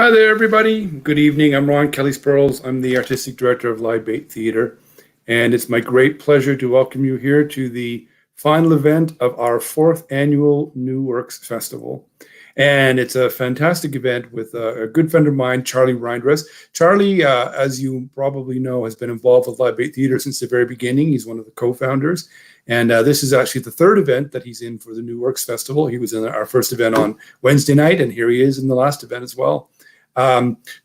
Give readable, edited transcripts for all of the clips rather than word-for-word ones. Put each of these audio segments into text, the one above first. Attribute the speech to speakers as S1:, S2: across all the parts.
S1: Hi there, everybody. Good evening. I'm Ron Kelly Sperls. I'm the Artistic Director of Live Bait Theatre, and it's my great pleasure to welcome you here to the final event of our 4th annual New Works Festival. And it's a fantastic event with a good friend of mine, Charlie Rhindress. Charlie, as you probably know, has been involved with Live Bait Theatre since the very beginning. He's one of the co-founders. And this is actually the 3rd event that he's in for the New Works Festival. He was in our first event on Wednesday night, and here he is in the last event as well.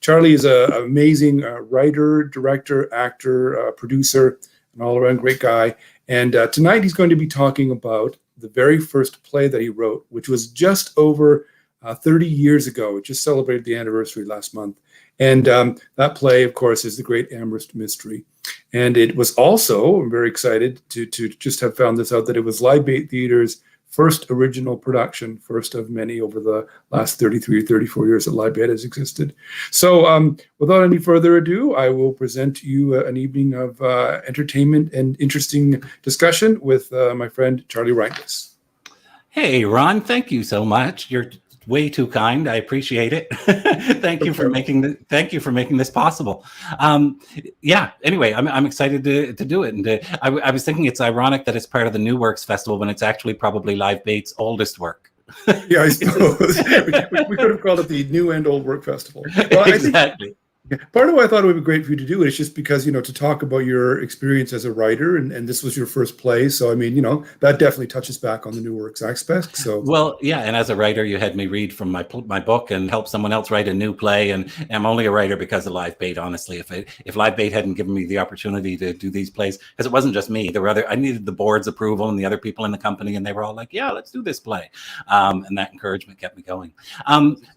S1: Charlie is an amazing writer, director, actor, producer, an all-around great guy. And tonight he's going to be talking about the very first play that he wrote, which was just over 30 years ago. It just celebrated the anniversary last month. And that play, of course, is The Great Amherst Mystery. And it was also, I'm very excited to just have found this out, that it was Live Bait Theatre's first original production, first of many over the last 33 or 34 years that Live Bait has existed. So without any further ado, I will present to you an evening of entertainment and interesting discussion with my friend, Charlie Rhindress.
S2: Hey, Ron, thank you so much. You're way too kind. I appreciate it. Thank you for making this possible. Yeah. Anyway, I'm excited to do it. And I was thinking it's ironic that it's part of the New Works Festival when it's actually probably Live Bait's oldest work.
S1: Yeah, I suppose we could have called it the New and Old Work Festival. Well,
S2: Exactly.
S1: Part of why I thought it would be great for you to do it is just because, to talk about your experience as a writer, and this was your first play. So, I mean, that definitely touches back on the New Works aspect. So,
S2: well, yeah. And as a writer, you had me read from my book and help someone else write a new play. And I'm only a writer because of Live Bait, honestly. If Live Bait hadn't given me the opportunity to do these plays, because it wasn't just me, I needed the board's approval and the other people in the company, and they were all like, yeah, let's do this play. And that encouragement kept me going.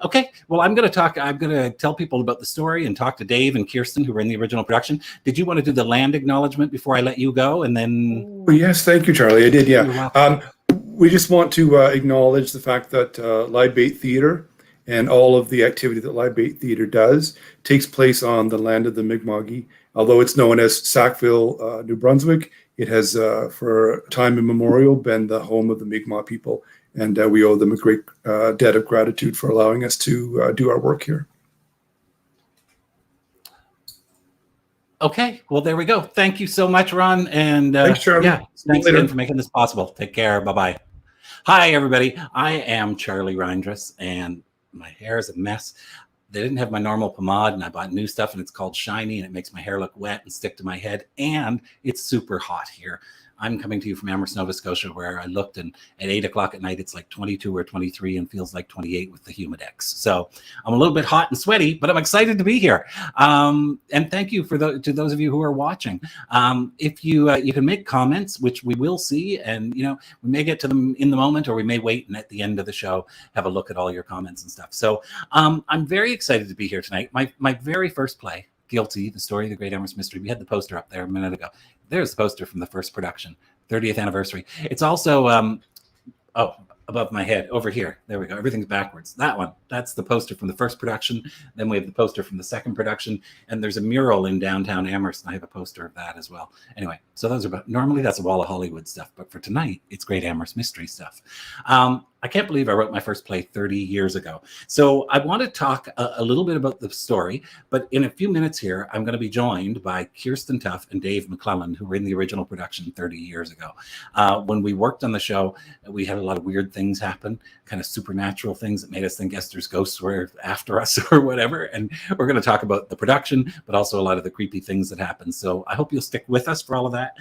S2: Okay. Well, I'm going to tell people about the story and talk to Dave and Kiersten, who were in the original production. Did you want to do the land acknowledgement before I let you go? And then...
S1: Oh, yes, thank you, Charlie. I did, yeah. We just want to acknowledge the fact that Live Bait Theatre and all of the activity that Live Bait Theatre does takes place on the land of the Mi'kmaq. Although it's known as Sackville, New Brunswick, it has, for time immemorial, been the home of the Mi'kmaq people. And we owe them a great debt of gratitude for allowing us to do our work here.
S2: Okay, well, there we go. Thank you so much, Ron. And
S1: thanks, Charlie.
S2: Yeah, thanks again for making this possible. Take care. Bye-bye. Hi, everybody. I am Charlie Rhindress, and my hair is a mess. They didn't have my normal pomade, and I bought new stuff, and it's called Shiny, and it makes my hair look wet and stick to my head, and it's super hot here. I'm coming to you from Amherst, Nova Scotia, where I looked, and at 8 o'clock at night, it's like 22 or 23 and feels like 28 with the Humidex. So I'm a little bit hot and sweaty, but I'm excited to be here. And thank you to those of you who are watching. If you can make comments, which we will see, and we may get to them in the moment, or we may wait and at the end of the show have a look at all your comments and stuff. So I'm very excited to be here tonight. My very first play, Guilty, the story of the Great Amherst Mystery. We had the poster up there a minute ago. There's the poster from the first production, 30th anniversary. It's also, above my head, over here. There we go. Everything's backwards. That one, that's the poster from the first production. Then we have the poster from the second production. And there's a mural in downtown Amherst, and I have a poster of that as well. Anyway, so those are, normally that's a wall of Hollywood stuff, but for tonight, it's Great Amherst Mystery stuff. I can't believe I wrote my first play 30 years ago. So I want to talk a little bit about the story, but in a few minutes here, I'm going to be joined by Kiersten Tuff and Dave McClellan, who were in the original production 30 years ago. When we worked on the show, we had a lot of weird things happen, kind of supernatural things that made us think Esther's ghosts were after us or whatever. And we're going to talk about the production, but also a lot of the creepy things that happened. So I hope you'll stick with us for all of that.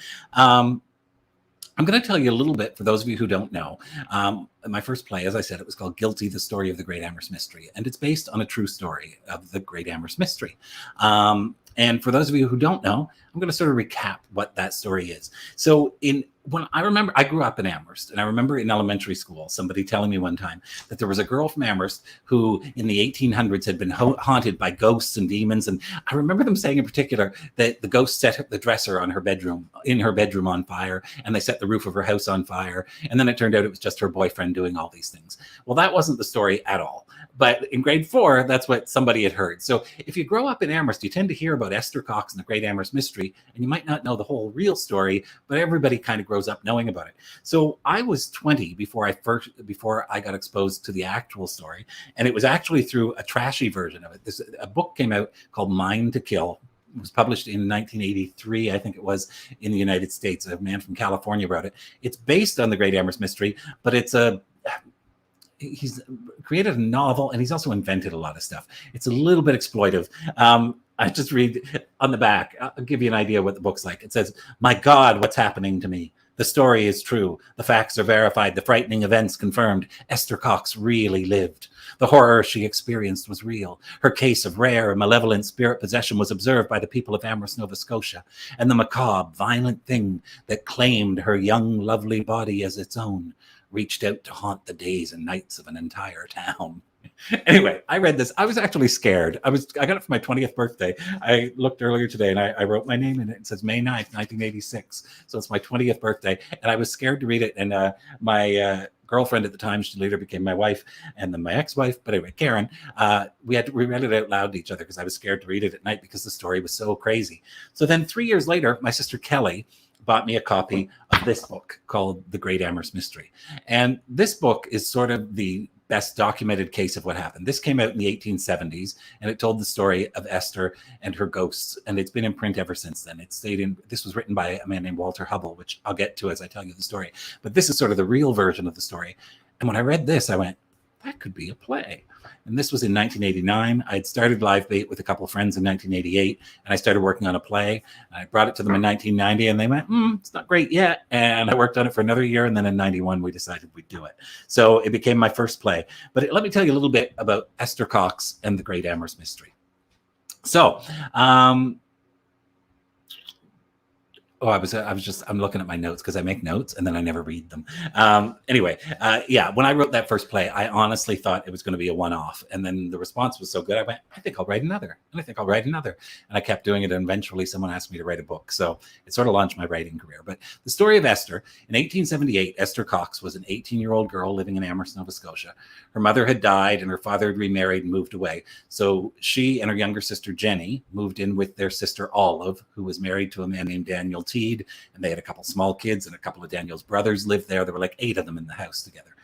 S2: I'm going to tell you a little bit, for those of you who don't know. My first play, as I said, it was called Guilty, the Story of the Great Amherst Mystery. And it's based on a true story of the Great Amherst Mystery. And for those of you who don't know, I'm going to sort of recap what that story is. So when I grew up in Amherst, and I remember in elementary school, somebody telling me one time that there was a girl from Amherst who in the 1800s had been haunted by ghosts and demons. And I remember them saying in particular that the ghost set the dresser in her bedroom on fire, and they set the roof of her house on fire. And then it turned out it was just her boyfriend doing all these things. Well, that wasn't the story at all. But in grade 4, that's what somebody had heard. So if you grow up in Amherst, you tend to hear about about Esther Cox and the Great Amherst Mystery, and you might not know the whole real story, but everybody kind of grows up knowing about it. So I was 20 before I got exposed to the actual story, and it was actually through a trashy version of it. A book came out called Mind to Kill. It was published in 1983, I think it was, in the United States. A man from California wrote it. It's based on the Great Amherst Mystery, but he's created a novel, and he's also invented a lot of stuff. It's a little bit exploitive. I just read on the back. I'll give you an idea what the book's like. It says, "My God, what's happening to me? The story is true. The facts are verified. The frightening events confirmed. Esther Cox really lived. The horror she experienced was real. Her case of rare and malevolent spirit possession was observed by the people of Amherst, Nova Scotia. And the macabre, violent thing that claimed her young, lovely body as its own reached out to haunt the days and nights of an entire town." Anyway, I read this. I was actually scared. I got it for my 20th birthday. I looked earlier today and I wrote my name in it. It says May 9th, 1986. So it's my 20th birthday. And I was scared to read it. And my girlfriend at the time, she later became my wife, and then my ex-wife, but anyway, Karen, we read it out loud to each other because I was scared to read it at night because the story was so crazy. So then 3 years later, my sister Kelly bought me a copy of this book called The Great Amherst Mystery. And this book is sort of the best documented case of what happened. This came out in the 1870s, and it told the story of Esther and her ghosts, and it's been in print ever since then. It stayed in. This was written by a man named Walter Hubbell, which I'll get to as I tell you the story. But this is sort of the real version of the story. And when I read this, I went, that could be a play. And this was in 1989. I'd started Live Bait with a couple of friends in 1988, and I started working on a play. I brought it to them in 1990, and they went, it's not great yet. And I worked on it for another year, and then in 91, we decided we'd do it. So it became my first play. But let me tell you a little bit about Esther Cox and the Great Amherst Mystery. So, I'm looking at my notes because I make notes and then I never read them. When I wrote that first play, I honestly thought it was going to be a one-off. And then the response was so good, I went, I think I'll write another. And I think I'll write another. And I kept doing it. And eventually someone asked me to write a book. So it sort of launched my writing career. But the story of Esther, in 1878, Esther Cox was an 18-year-old girl living in Amherst, Nova Scotia. Her mother had died and her father had remarried and moved away. So she and her younger sister, Jenny, moved in with their sister, Olive, who was married to a man named Daniel Teed, and they had a couple small kids, and a couple of Daniel's brothers lived there. There were like 8 of them in the house together.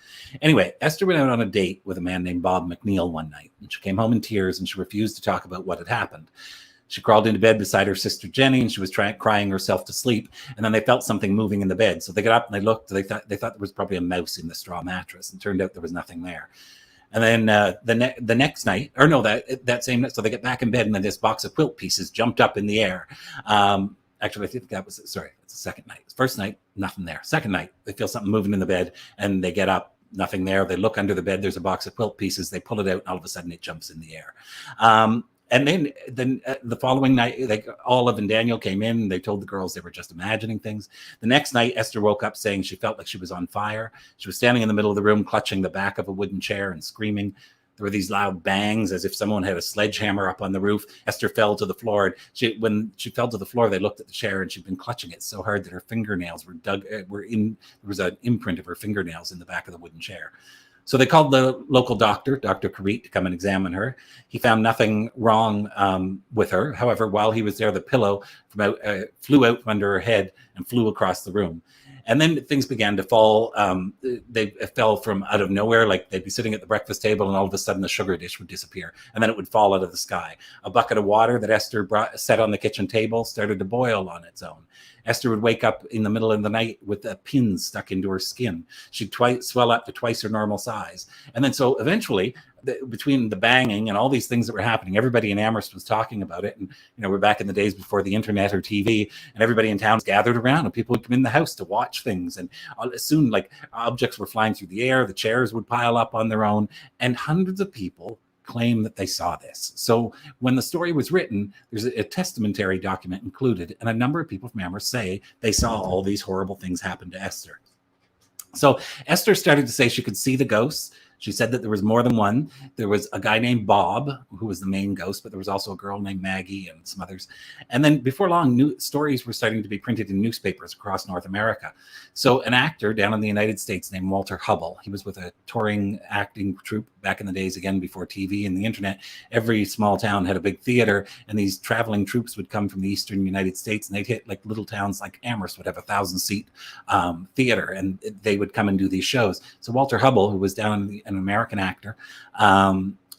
S2: Anyway, Esther went out on a date with a man named Bob McNeil one night, and she came home in tears, and she refused to talk about what had happened. She crawled into bed beside her sister Jenny, and she was crying herself to sleep. And then they felt something moving in the bed, so they got up and they looked. They thought there was probably a mouse in the straw mattress, and turned out there was nothing there. And then the next night, or no, that same night, so they get back in bed, and then this box of quilt pieces jumped up in the air. Actually, I think that was, it's the second night. First night, nothing there. Second night, they feel something moving in the bed, and they get up, nothing there. They look under the bed, there's a box of quilt pieces. They pull it out, and all of a sudden it jumps in the air. And then the following night, Olive and Daniel came in, and they told the girls they were just imagining things. The next night, Esther woke up saying she felt like she was on fire. She was standing in the middle of the room, clutching the back of a wooden chair and screaming. There were these loud bangs as if someone had a sledgehammer up on the roof. Esther fell to the floor. When she fell to the floor, they looked at the chair, and she'd been clutching it so hard that her fingernails there was an imprint of her fingernails in the back of the wooden chair. So they called the local doctor, Dr. Carit, to come and examine her. He found nothing wrong with her. However, while he was there, the pillow flew out from under her head and flew across the room. And then things began to fall. They fell from out of nowhere, like they'd be sitting at the breakfast table, and all of a sudden the sugar dish would disappear, and then it would fall out of the sky. A bucket of water that Esther set on the kitchen table started to boil on its own. Esther would wake up in the middle of the night with a pin stuck into her skin. She'd swell up to twice her normal size. And then so eventually, between the banging and all these things that were happening, everybody in Amherst was talking about it. And, we're back in the days before the internet or TV, and everybody in town was gathered around, and people would come in the house to watch things. And soon, objects were flying through the air, the chairs would pile up on their own, and hundreds of people claim that they saw this. So when the story was written, there's a testamentary document included, and a number of people from Amherst say they saw all these horrible things happen to Esther. So Esther started to say she could see the ghosts. She said that there was more than one. There was a guy named Bob, who was the main ghost, but there was also a girl named Maggie and some others. And then before long, new stories were starting to be printed in newspapers across North America. So an actor down in the United States named Walter Hubbell, he was with a touring acting troupe back in the days, again, before TV and the internet, every small town had a big theater, and these traveling troops would come from the eastern United States, and they'd hit like little towns like Amherst would have a 1,000-seat theater, and they would come and do these shows. So Walter Hubbell, who was an American actor,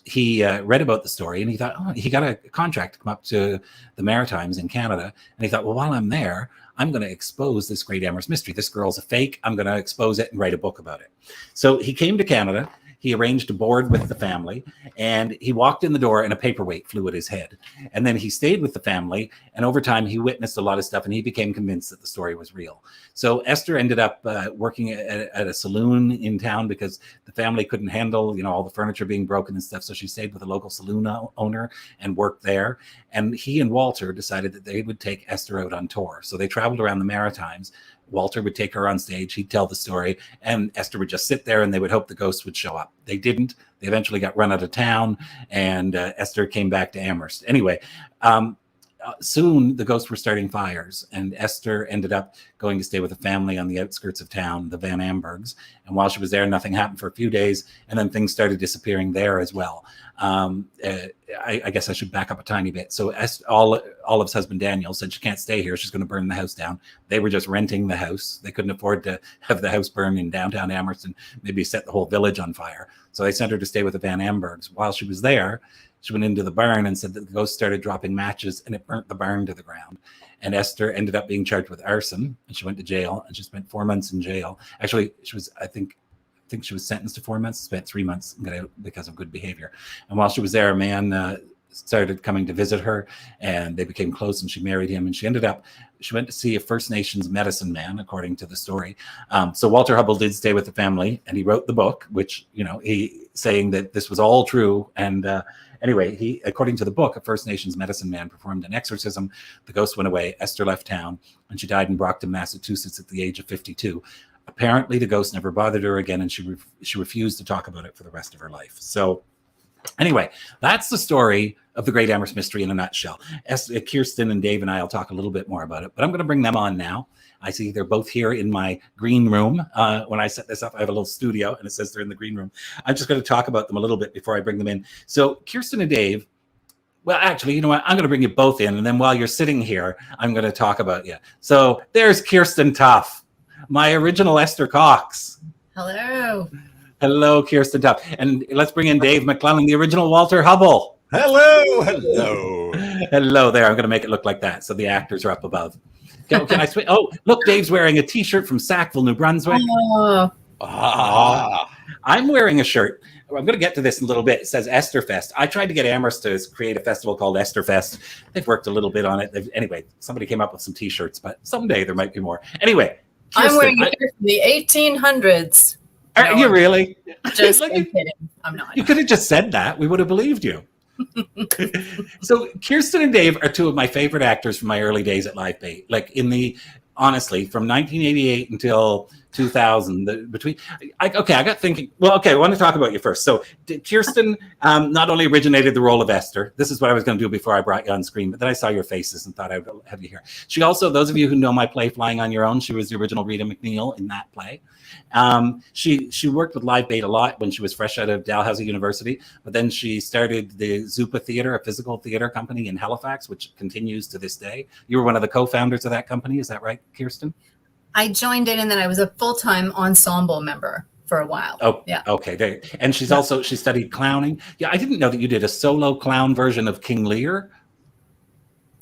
S2: he read about the story, and he thought, oh, he got a contract to come up to the Maritimes in Canada. And he thought, well, while I'm there, I'm going to expose this Great Amherst Mystery. This girl's a fake. I'm going to expose it and write a book about it. So he came to Canada. He arranged a board with the family, and he walked in the door and a paperweight flew at his head. And then he stayed with the family, and over time he witnessed a lot of stuff, and he became convinced that the story was real. So Esther ended up working at a saloon in town because the family couldn't handle, all the furniture being broken and stuff. So she stayed with a local saloon owner and worked there. And he and Walter decided that they would take Esther out on tour. So they traveled around the Maritimes. Walter would take her on stage, he'd tell the story, and Esther would just sit there, and they would hope the ghosts would show up. They didn't. They eventually got run out of town, and Esther came back to Amherst. Anyway, soon the ghosts were starting fires, and Esther ended up going to stay with a family on the outskirts of town, the Van Ambergs. And while she was there, nothing happened for a few days, and then things started disappearing there as well. I guess I should back up a tiny bit. So Olive's husband, Daniel, said she can't stay here. She's going to burn the house down. They were just renting the house. They couldn't afford to have the house burn in downtown Amherst and maybe set the whole village on fire. So they sent her to stay with the Van Ambergs. While she was there, she went into the barn and said that the ghost started dropping matches, and it burnt the barn to the ground. And Esther ended up being charged with arson, and she went to jail, and she spent 4 months in jail. Actually, she was, I think she was sentenced to 4 months, spent 3 months and got out because of good behavior. And while she was there, a man started coming to visit her, and they became close, and she married him. And she went to see a First Nations medicine man, according to the story. So Walter Hubbell did stay with the family, and he wrote the book, which, he saying that this was all true. And anyway, according to the book, a First Nations medicine man performed an exorcism. The ghost went away. Esther left town, and she died in Brockton, Massachusetts at the age of 52. Apparently, the ghost never bothered her again, and she refused to talk about it for the rest of her life. So anyway, that's the story of the Great Amherst Mystery in a nutshell. Kiersten and Dave and I will talk a little bit more about it, but I'm going to bring them on now. I see they're both here in my green room. When I set this up, I have a little studio, and it says they're in the green room. I'm just going to talk about them a little bit before I bring them in. So Kiersten and Dave, well, actually, you know what? I'm going to bring you both in, and then while you're sitting here, I'm going to talk about you. So there's Kiersten Tuff, my original Esther Cox.
S3: Hello.
S2: Hello, Kiersten Tuff. And let's bring in Dave McClellan, the original Walter Hubbell.
S4: Hello.
S2: Hello there. I'm going to make it look like that, so the actors are up above. Can I switch? Oh, look, Dave's wearing a T-shirt from Sackville, New Brunswick. I'm wearing a shirt. I'm going to get to this in a little bit. It says Esther Fest. I tried to get Amherst to create a festival called Esther Fest. They've worked a little bit on it. Anyway, somebody came up with some T-shirts, but someday there might be more. Anyway, Kiersten,
S3: I'm wearing a shirt from the 1800s.
S2: Are you really?
S3: Just kidding. I'm not.
S2: You could have just said that. We would have believed you. So Kiersten and Dave are two of my favorite actors from my early days at Live Bait. Honestly, from 1988 until 2000, I got thinking, I want to talk about you first. So Kiersten not only originated the role of Esther, this is what I was going to do before I brought you on screen, but then I saw your faces and thought I would have you here. She also, those of you who know my play Flying on Your Own, she was the original Rita McNeil in that play. She worked with Live Bait a lot when she was fresh out of Dalhousie University, but then she started the Zupa Theater, a physical theater company in Halifax, which continues to this day. You were one of the co-founders of that company, is that right, Kiersten?
S3: I joined in, and then I was a full-time ensemble member for a while.
S2: Oh,
S3: yeah.
S2: Okay. And she studied clowning. Yeah, I didn't know that you did a solo clown version of King Lear.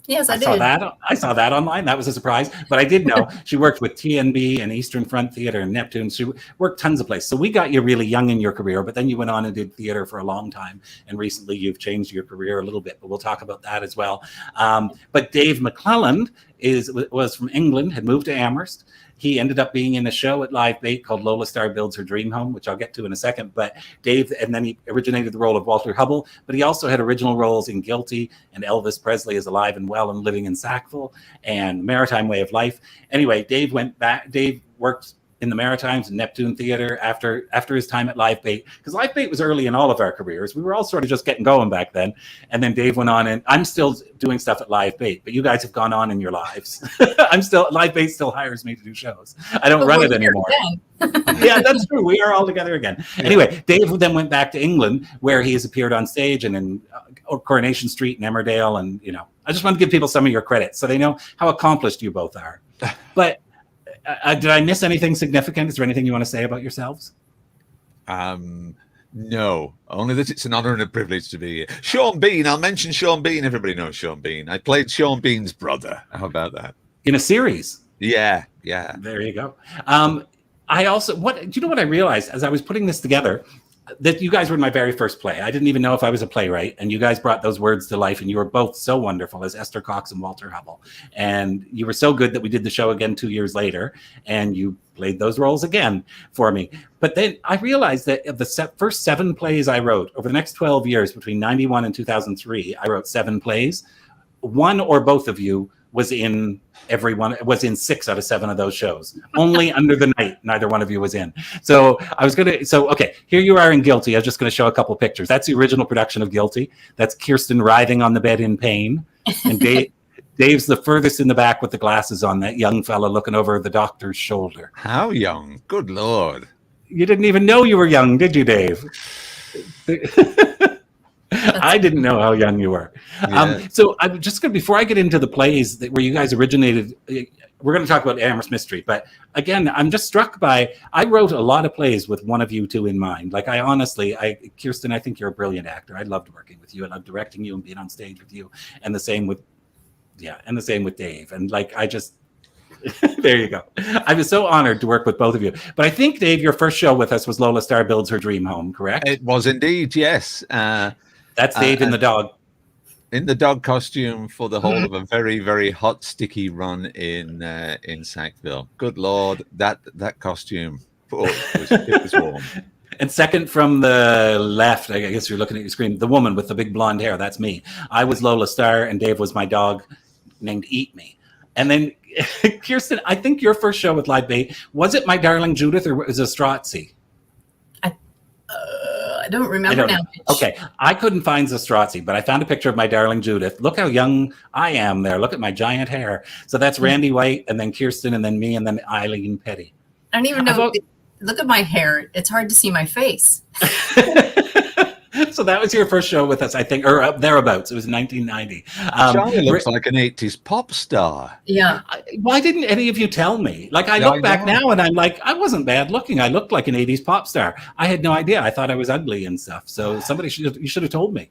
S3: Yes, I did.
S2: I saw that online. That was a surprise. But I did know she worked with TNB and Eastern Front Theater and Neptune. She worked tons of places. So we got you really young in your career, but then you went on and did theater for a long time. And recently you've changed your career a little bit, but we'll talk about that as well. But Dave McClelland was from England, had moved to Amherst. He ended up being in a show at Live Bait called Lola Star Builds Her Dream Home, which I'll get to in a second. But Dave, and then he originated the role of Walter Hubbell, but he also had original roles in Guilty and Elvis Presley is Alive and Well and Living in Sackville and Maritime Way of Life. Anyway, Dave went back. Dave worked in the Maritimes and Neptune Theatre after his time at Live Bait, because Live Bait was early in all of our careers. We were all sort of just getting going back then, and then Dave went on, and I'm still doing stuff at Live Bait, but you guys have gone on in your lives. Live Bait still hires me to do shows. I don't run it anymore. Yeah, that's true. We are all together again. Yeah. Anyway, Dave then went back to England, where he has appeared on stage and in Coronation Street in Emmerdale, and I just want to give people some of your credit so they know how accomplished you both are. But did I miss anything significant? Is there anything you want to say about yourselves?
S4: No, only that it's an honor and a privilege to be here. Sean Bean, I'll mention Sean Bean. Everybody knows Sean Bean. I played Sean Bean's brother. How about that?
S2: In a series?
S4: Yeah.
S2: There you go. I also, do you know what I realized as I was putting this together? That you guys were in my very first play. I didn't even know if I was a playwright, and you guys brought those words to life, and you were both so wonderful as Esther Cox and Walter Hubbell. And you were so good that we did the show again 2 years later, and you played those roles again for me. But then I realized that of the first 7 plays I wrote over the next 12 years, between 91 and 2003, I wrote 7 plays. One or both of you was in 6 out of 7 of those shows. Only Under the Night, neither one of you was in. So okay, here you are in Guilty. I was just gonna show a couple pictures. That's the original production of Guilty. That's Kiersten writhing on the bed in pain. And Dave's the furthest in the back with the glasses on, that young fella looking over the doctor's shoulder.
S4: How young? Good Lord.
S2: You didn't even know you were young, did you, Dave? I didn't know how young you were. Yeah. So I'm just going to, before I get into the plays where you guys originated, we're going to talk about Amherst Mystery. But again, I'm just struck by, I wrote a lot of plays with one of you two in mind. Like Kiersten, I think you're a brilliant actor. I loved working with you. I loved directing you and being on stage with you. And the same with Dave. And there you go. I was so honored to work with both of you. But I think, Dave, your first show with us was Lola Star Builds Her Dream Home, correct?
S4: It was indeed, yes.
S2: That's Dave in the dog.
S4: In the dog costume for the whole of a very, very hot, sticky run in Sackville. Good Lord, that costume, it was warm.
S2: And second from the left, I guess you're looking at your screen, the woman with the big blonde hair, that's me. I was Lola Star, and Dave was my dog named Eat Me. And then, Kiersten, I think your first show with Live Bait, was it My Darling Judith or was it Strozzi?
S3: I don't remember now.
S2: Okay, I couldn't find Zastrozzi, but I found a picture of My Darling Judith. Look how young I am there. Look at my giant hair. So that's Randy White, and then Kiersten, and then me, and then Eileen Petty.
S3: I don't even know. Look at my hair. It's hard to see my face.
S2: So that was your first show with us, I think, or thereabouts. It was 1990.
S4: Charlie looks like an 80s pop star.
S3: Yeah.
S2: Why didn't any of you tell me? Like, I look back now and I'm like, I wasn't bad looking. I looked like an 80s pop star. I had no idea. I thought I was ugly and stuff. So you should have told me.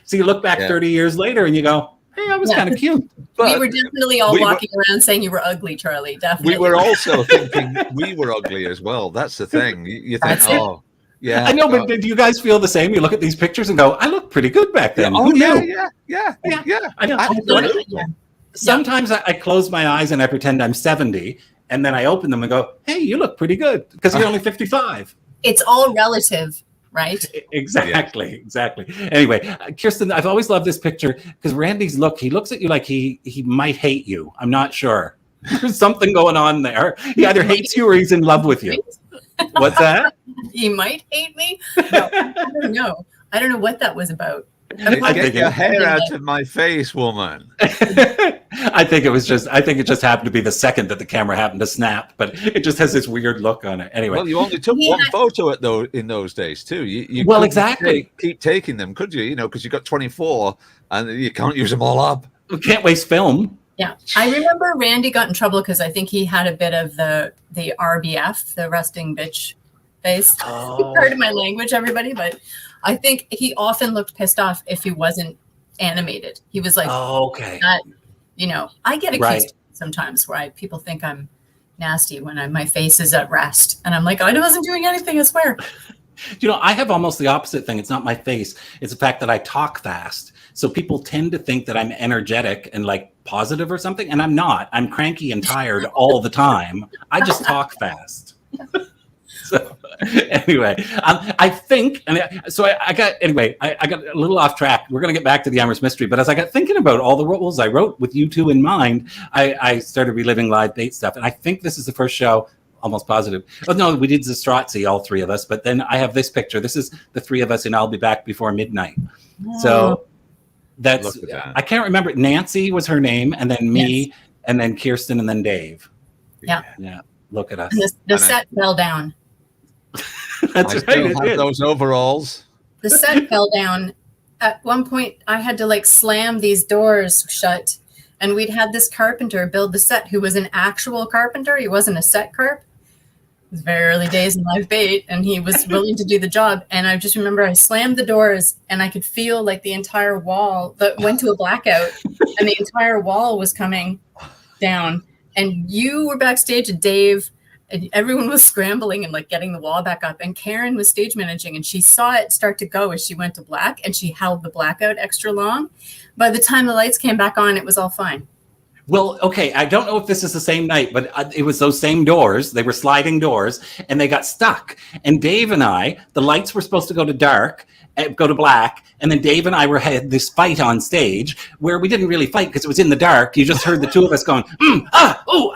S2: So you look back 30 years later and you go, hey, I was kind of cute.
S3: But we were definitely all walking around saying you were ugly, Charlie. Definitely.
S4: We were also thinking we were ugly as well. That's the thing. You think, yeah,
S2: I know, but do you guys feel the same? You look at these pictures and go, I look pretty good back then.
S4: Yeah.
S2: I know. Sometimes I close my eyes and I pretend I'm 70, and then I open them and go, hey, you look pretty good, because you're only 55.
S3: It's all relative, right?
S2: Exactly. Anyway, Kiersten, I've always loved this picture because Randy's look, he looks at you like he might hate you. I'm not sure. There's something going on there. He either hates you or he's in love with you. What's that?
S3: He might hate me. No, I don't know. I don't know what that was about.
S4: Get your hair out of my face, woman.
S2: I think it just happened to be the second that the camera happened to snap, but it just has this weird look on it. Anyway.
S4: Well, you only took one photo in those days too. You
S2: exactly.
S4: Keep taking them, could you? Because you got 24 and you can't use them all up.
S2: We can't waste film.
S3: Yeah, I remember Randy got in trouble because I think he had a bit of the RBF, the resting bitch face. Pardon my language, everybody, but I think he often looked pissed off if he wasn't animated. He was like,
S2: okay.
S3: I get accused sometimes where people think I'm nasty when my face is at rest. And I'm like, I wasn't doing anything, I swear.
S2: I have almost the opposite thing. It's not my face. It's the fact that I talk fast. So people tend to think that I'm energetic and like positive or something. And I'm not. I'm cranky and tired all the time. I just talk fast. So anyway, I think, I got a little off track. We're going to get back to the Amherst Mystery. But as I got thinking about all the roles I wrote with you two in mind, I started reliving Live Bait stuff. And I think this is the first show almost positive. Oh no, we did Zastrozzi, all three of us. But then I have this picture. This is the three of us in I'll Be Back Before Midnight. So that's, I can't remember. Nancy was her name, and then me, and then Kiersten, and then Dave.
S3: Yeah.
S2: Look at us.
S3: And the set fell down.
S2: That's
S4: I still have those overalls.
S3: The set fell down. At one point, I had to like slam these doors shut, and we'd had this carpenter build the set who was an actual carpenter. He wasn't a set carp. It was very early days in live bait, and he was willing to do the job. And I just remember I slammed the doors, and I could feel like the entire wall that went to a blackout, and the entire wall was coming down. And you were backstage, and Dave, and everyone was scrambling and like getting the wall back up. And Karen was stage managing, and she saw it start to go as she went to black, and she held the blackout extra long. By the time the lights came back on, it was all fine.
S2: Well, okay, I don't know if this is the same night, but it was those same doors. They were sliding doors, and they got stuck. And Dave and I, the lights were supposed to go to dark, go to black, and then Dave and I had this fight on stage where we didn't really fight because it was in the dark. You just heard the two of us going, ooh,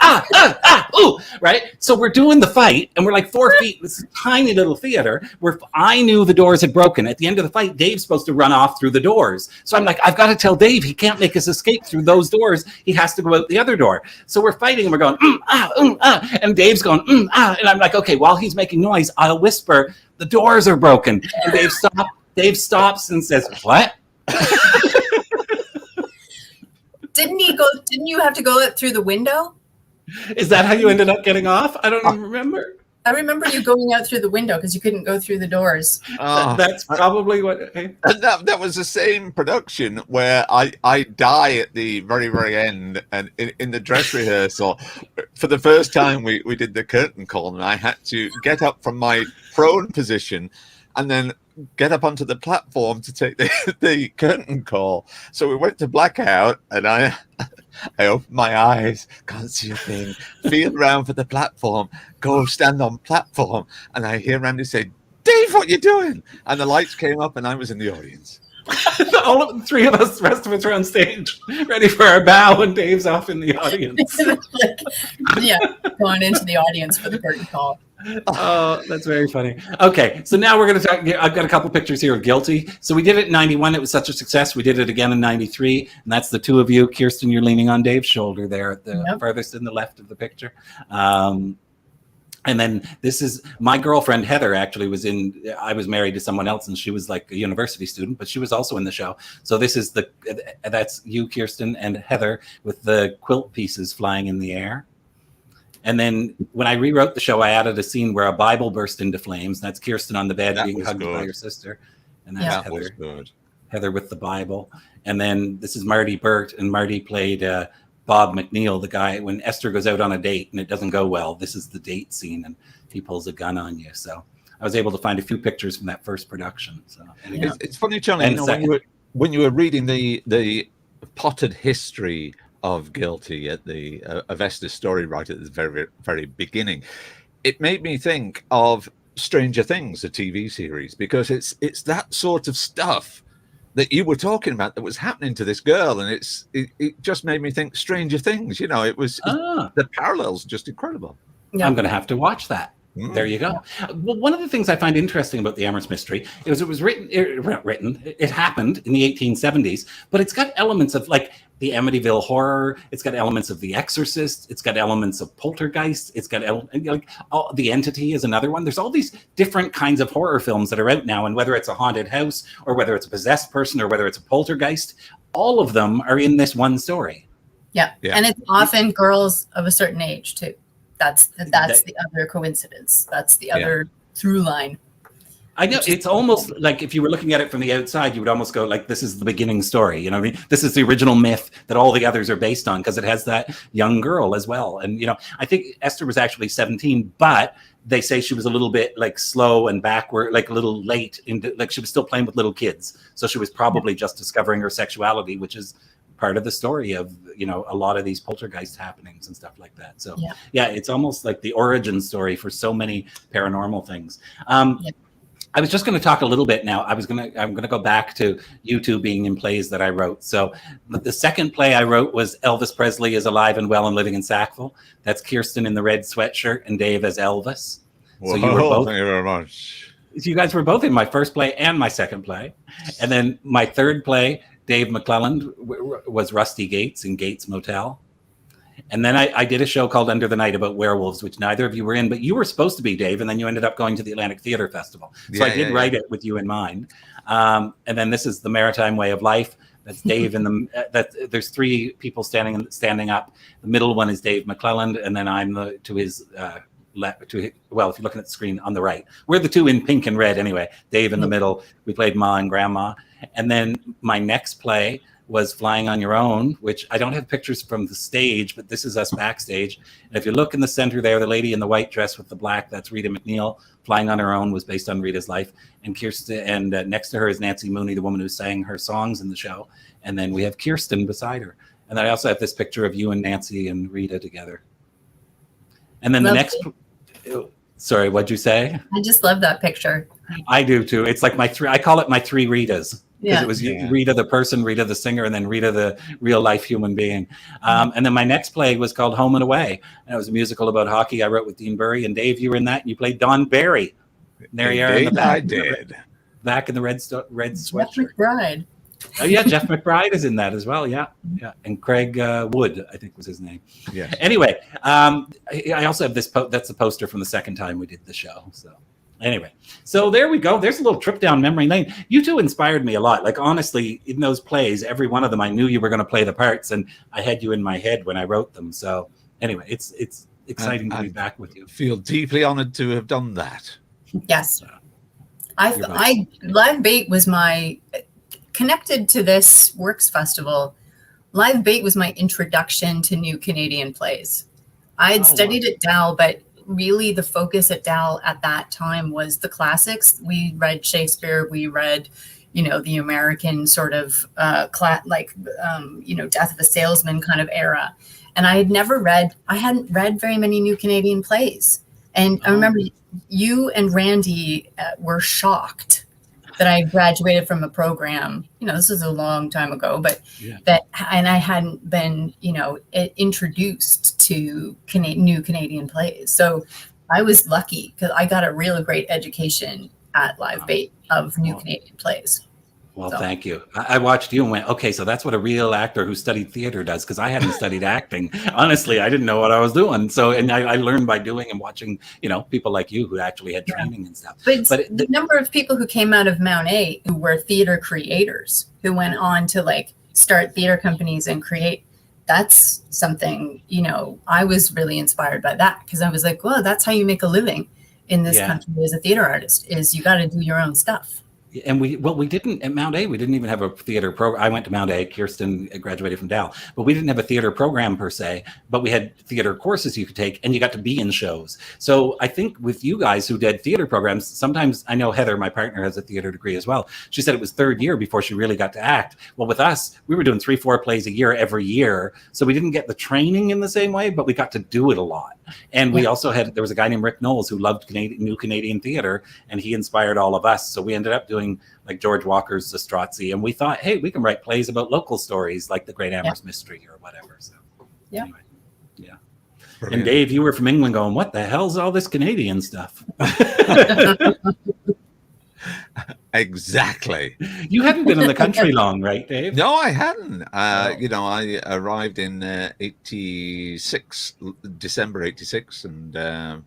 S2: right? So we're doing the fight, and we're like 4 feet, this tiny little theater where I knew the doors had broken. At the end of the fight, Dave's supposed to run off through the doors. So I'm like, I've got to tell Dave he can't make us escape through those doors. He has to go out the other door. So we're fighting, and we're going, and Dave's going, and I'm like, okay, while he's making noise, I'll whisper, the doors are broken. And Dave stops and says, what?
S3: Didn't you have to go through the window?
S2: Is that how you ended up getting off? I don't even remember.
S3: I remember you going out through the window because you couldn't go through the doors.
S2: That's probably what.
S4: That was the same production where I die at the very, very end, and in the dress rehearsal, for the first time we did the curtain call, and I had to get up from my prone position and then get up onto the platform to take the curtain call. So we went to blackout, and I opened my eyes, can't see a thing, feel around for the platform, go stand on platform, and I hear Randy say, Dave, what you doing? And the lights came up, and I was in the audience.
S2: All of the three of us, the rest of us are on stage, ready for our bow, and Dave's off in the audience.
S3: Going into the audience for the curtain call.
S2: Oh, that's very funny. Okay, so now we're going to talk. I've got a couple pictures here of Guilty. So we did it in 91. It was such a success. We did it again in 93. And that's the two of you. Kiersten, you're leaning on Dave's shoulder there at the farthest in the left of the picture. And then this is my girlfriend, Heather, actually I was married to someone else, and she was like a university student, but she was also in the show. So this is that's you, Kiersten, and Heather with the quilt pieces flying in the air. And then when I rewrote the show, I added a scene where a Bible burst into flames. That's Kiersten on the bed being hugged by her sister. And that's
S4: That was good.
S2: Heather with the Bible. And then this is Marty Burt, and Marty played Bob McNeil, the guy, when Esther goes out on a date and it doesn't go well. This is the date scene, and he pulls a gun on you. So I was able to find a few pictures from that first production. So
S4: it's funny, Charlie, when you were reading the potted history of Guilty at the of Esther's story right at the very, very beginning, it made me think of Stranger Things, a TV series, because it's that sort of stuff that you were talking about that was happening to this girl, and it just made me think Stranger Things. You know, the parallels are just incredible.
S3: Yeah.
S2: I'm going to have to watch that. There you go. Well, one of the things I find interesting about the Amherst Mystery is it happened in the 1870s, but it's got elements of like the Amityville Horror. It's got elements of The Exorcist. It's got elements of Poltergeist. It's got The Entity is another one. There's all these different kinds of horror films that are out now, and whether it's a haunted house or whether it's a possessed person or whether it's a poltergeist, all of them are in this one story.
S3: Yeah. And it's often girls of a certain age too. That's the other coincidence. That's the other through line.
S2: I know, it's almost like if you were looking at it from the outside, you would almost go like, this is the beginning story. You know what I mean? This is the original myth that all the others are based on, because it has that young girl as well. And, you know, I think Esther was actually 17, but they say she was a little bit like slow and backward, like a little late like she was still playing with little kids. So she was probably just discovering her sexuality, which is part of the story of, you know, a lot of these poltergeist happenings and stuff like that. So it's almost like the origin story for so many paranormal things. I was just going to talk a little bit now. I'm going to go back to you two being in plays that I wrote. So the second play I wrote was Elvis Presley is alive and well and living in Sackville. That's Kiersten in the red sweatshirt and Dave as Elvis.
S4: Whoa,
S2: so you were both.
S4: Thank you very much.
S2: You guys were both in my first play and my second play. And then my third play, Dave McClelland was Rusty Gates in Gates Motel. And then I did a show called Under the Night about werewolves, which neither of you were in, but you were supposed to be, Dave, and then you ended up going to the Atlantic Theater Festival. So I did write it with you in mind. And then this is The Maritime Way of Life. That's Dave in the. There's three people standing up. The middle one is Dave McClelland, and then I'm to his left. Well, if you're looking at the screen on the right, we're the two in pink and red anyway. Dave in the middle. We played Ma and Grandma, and then my next play was Flying on Your Own, which I don't have pictures from the stage, but this is us backstage. And if you look in the center there, the lady in the white dress with the black, that's Rita McNeil. Flying on Her Own was based on Rita's life. And Kiersten, and next to her is Nancy Mooney, the woman who sang her songs in the show. And then we have Kiersten beside her. And then I also have this picture of you and Nancy and Rita together. And then the next, sorry, what'd you say?
S3: I just love that picture.
S2: I do too. It's like I call it my three Ritas.
S3: Yeah.
S2: It was Rita the person, Rita the singer, and then Rita the real life human being. And then my next play was called Home and Away. And it was a musical about hockey I wrote with Dean Burry. And Dave, you were in that, and you played Don Barry. And there you are in the back.
S4: I did.
S2: Back in the red sweatshirt.
S3: Jeff McBride.
S2: Oh yeah, Jeff McBride is in that as well. Yeah. And Craig Wood, I think was his name.
S4: Yeah.
S2: Anyway, I also have this. That's the poster from the second time we did the show. So. Anyway, so there we go. There's a little trip down memory lane. You two inspired me a lot. Like, honestly, in those plays, every one of them, I knew you were going to play the parts, and I had you in my head when I wrote them. So anyway, it's exciting to be back with you.
S4: Feel deeply honored to have done that.
S3: Yes. Live Bait was my, connected to this Works Festival, Live Bait was my introduction to new Canadian plays. I had studied at Dal, but really the focus at Dal at that time was the classics. We read Shakespeare, we read, the American sort of Death of a Salesman kind of era. And I hadn't read very many new Canadian plays. And I remember you and Randy were shocked that I graduated from a program, this is a long time ago, but and I hadn't been, introduced to new Canadian plays. So I was lucky because I got a really great education at Live Bait of new Canadian plays.
S2: Well, thank you. I watched you and went, okay, so that's what a real actor who studied theater does, because I hadn't studied acting. Honestly, I didn't know what I was doing. So, and I learned by doing and watching, people like you who actually had training and stuff.
S3: But the number of people who came out of Mount A who were theater creators, who went on to start theater companies and create, that's something, I was really inspired by that, because I was like, well, that's how you make a living in this country as a theater artist, is you got to do your own stuff.
S2: And we didn't at Mount A. We didn't even have a theater program. I went to Mount A. Kiersten graduated from Dal, but we didn't have a theater program per se. But we had theater courses you could take, and you got to be in shows. So I think with you guys who did theater programs, sometimes I know Heather, my partner, has a theater degree as well. She said it was third year before she really got to act. Well, with us, we were doing 3-4 plays a year every year, so we didn't get the training in the same way, but we got to do it a lot. And we also there was a guy named Rick Knowles who loved new Canadian theater, and he inspired all of us. So we ended up doing like George Walker's The Strozzi, and we thought, hey, we can write plays about local stories like the Great Amherst Mystery or whatever. So anyway, Brilliant. And Dave, you were from England going, what the hell's all this Canadian stuff?
S4: Exactly.
S2: You hadn't been in the country long, right, Dave?
S4: No, I hadn't. I arrived in 86, December 86, and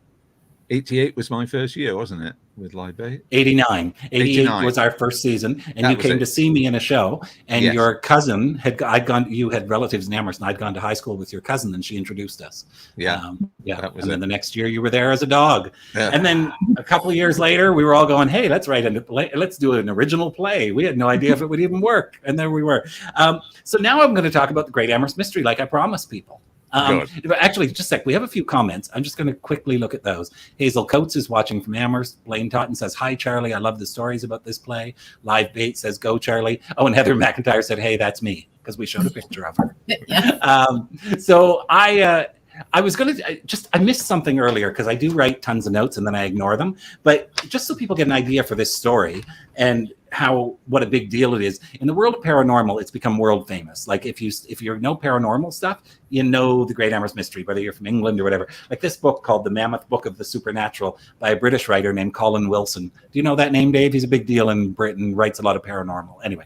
S4: 88 was my first year, wasn't it, with Live Bait?
S2: 89 was our first season, and you came to see me in a show, and your cousin you had relatives in Amherst, and I'd gone to high school with your cousin, and she introduced us. And then the next year you were there as a dog. And then a couple of years later, we were all going, hey, let's do an original play. We had no idea if it would even work, and there we were. So now I'm going to talk about the Great Amherst Mystery, like I promised people. Actually, just a sec. We have a few comments. I'm just going to quickly look at those. Hazel Coates is watching from Amherst. Blaine Totten says, hi, Charlie. I love the stories about this play. Live Bait says, go, Charlie. Oh, and Heather McIntyre said, hey, that's me, because we showed a picture of her. So I was going to I missed something earlier because I do write tons of notes and then I ignore them. But just so people get an idea for this story and what a big deal it is in the world of paranormal, it's become world famous. Like if you know paranormal stuff, you know the Great Amherst Mystery, whether you're from England or whatever. Like this book called The Mammoth Book of the Supernatural by a British writer named Colin Wilson. Do you know that name, Dave? He's a big deal in Britain, writes a lot of paranormal. Anyway.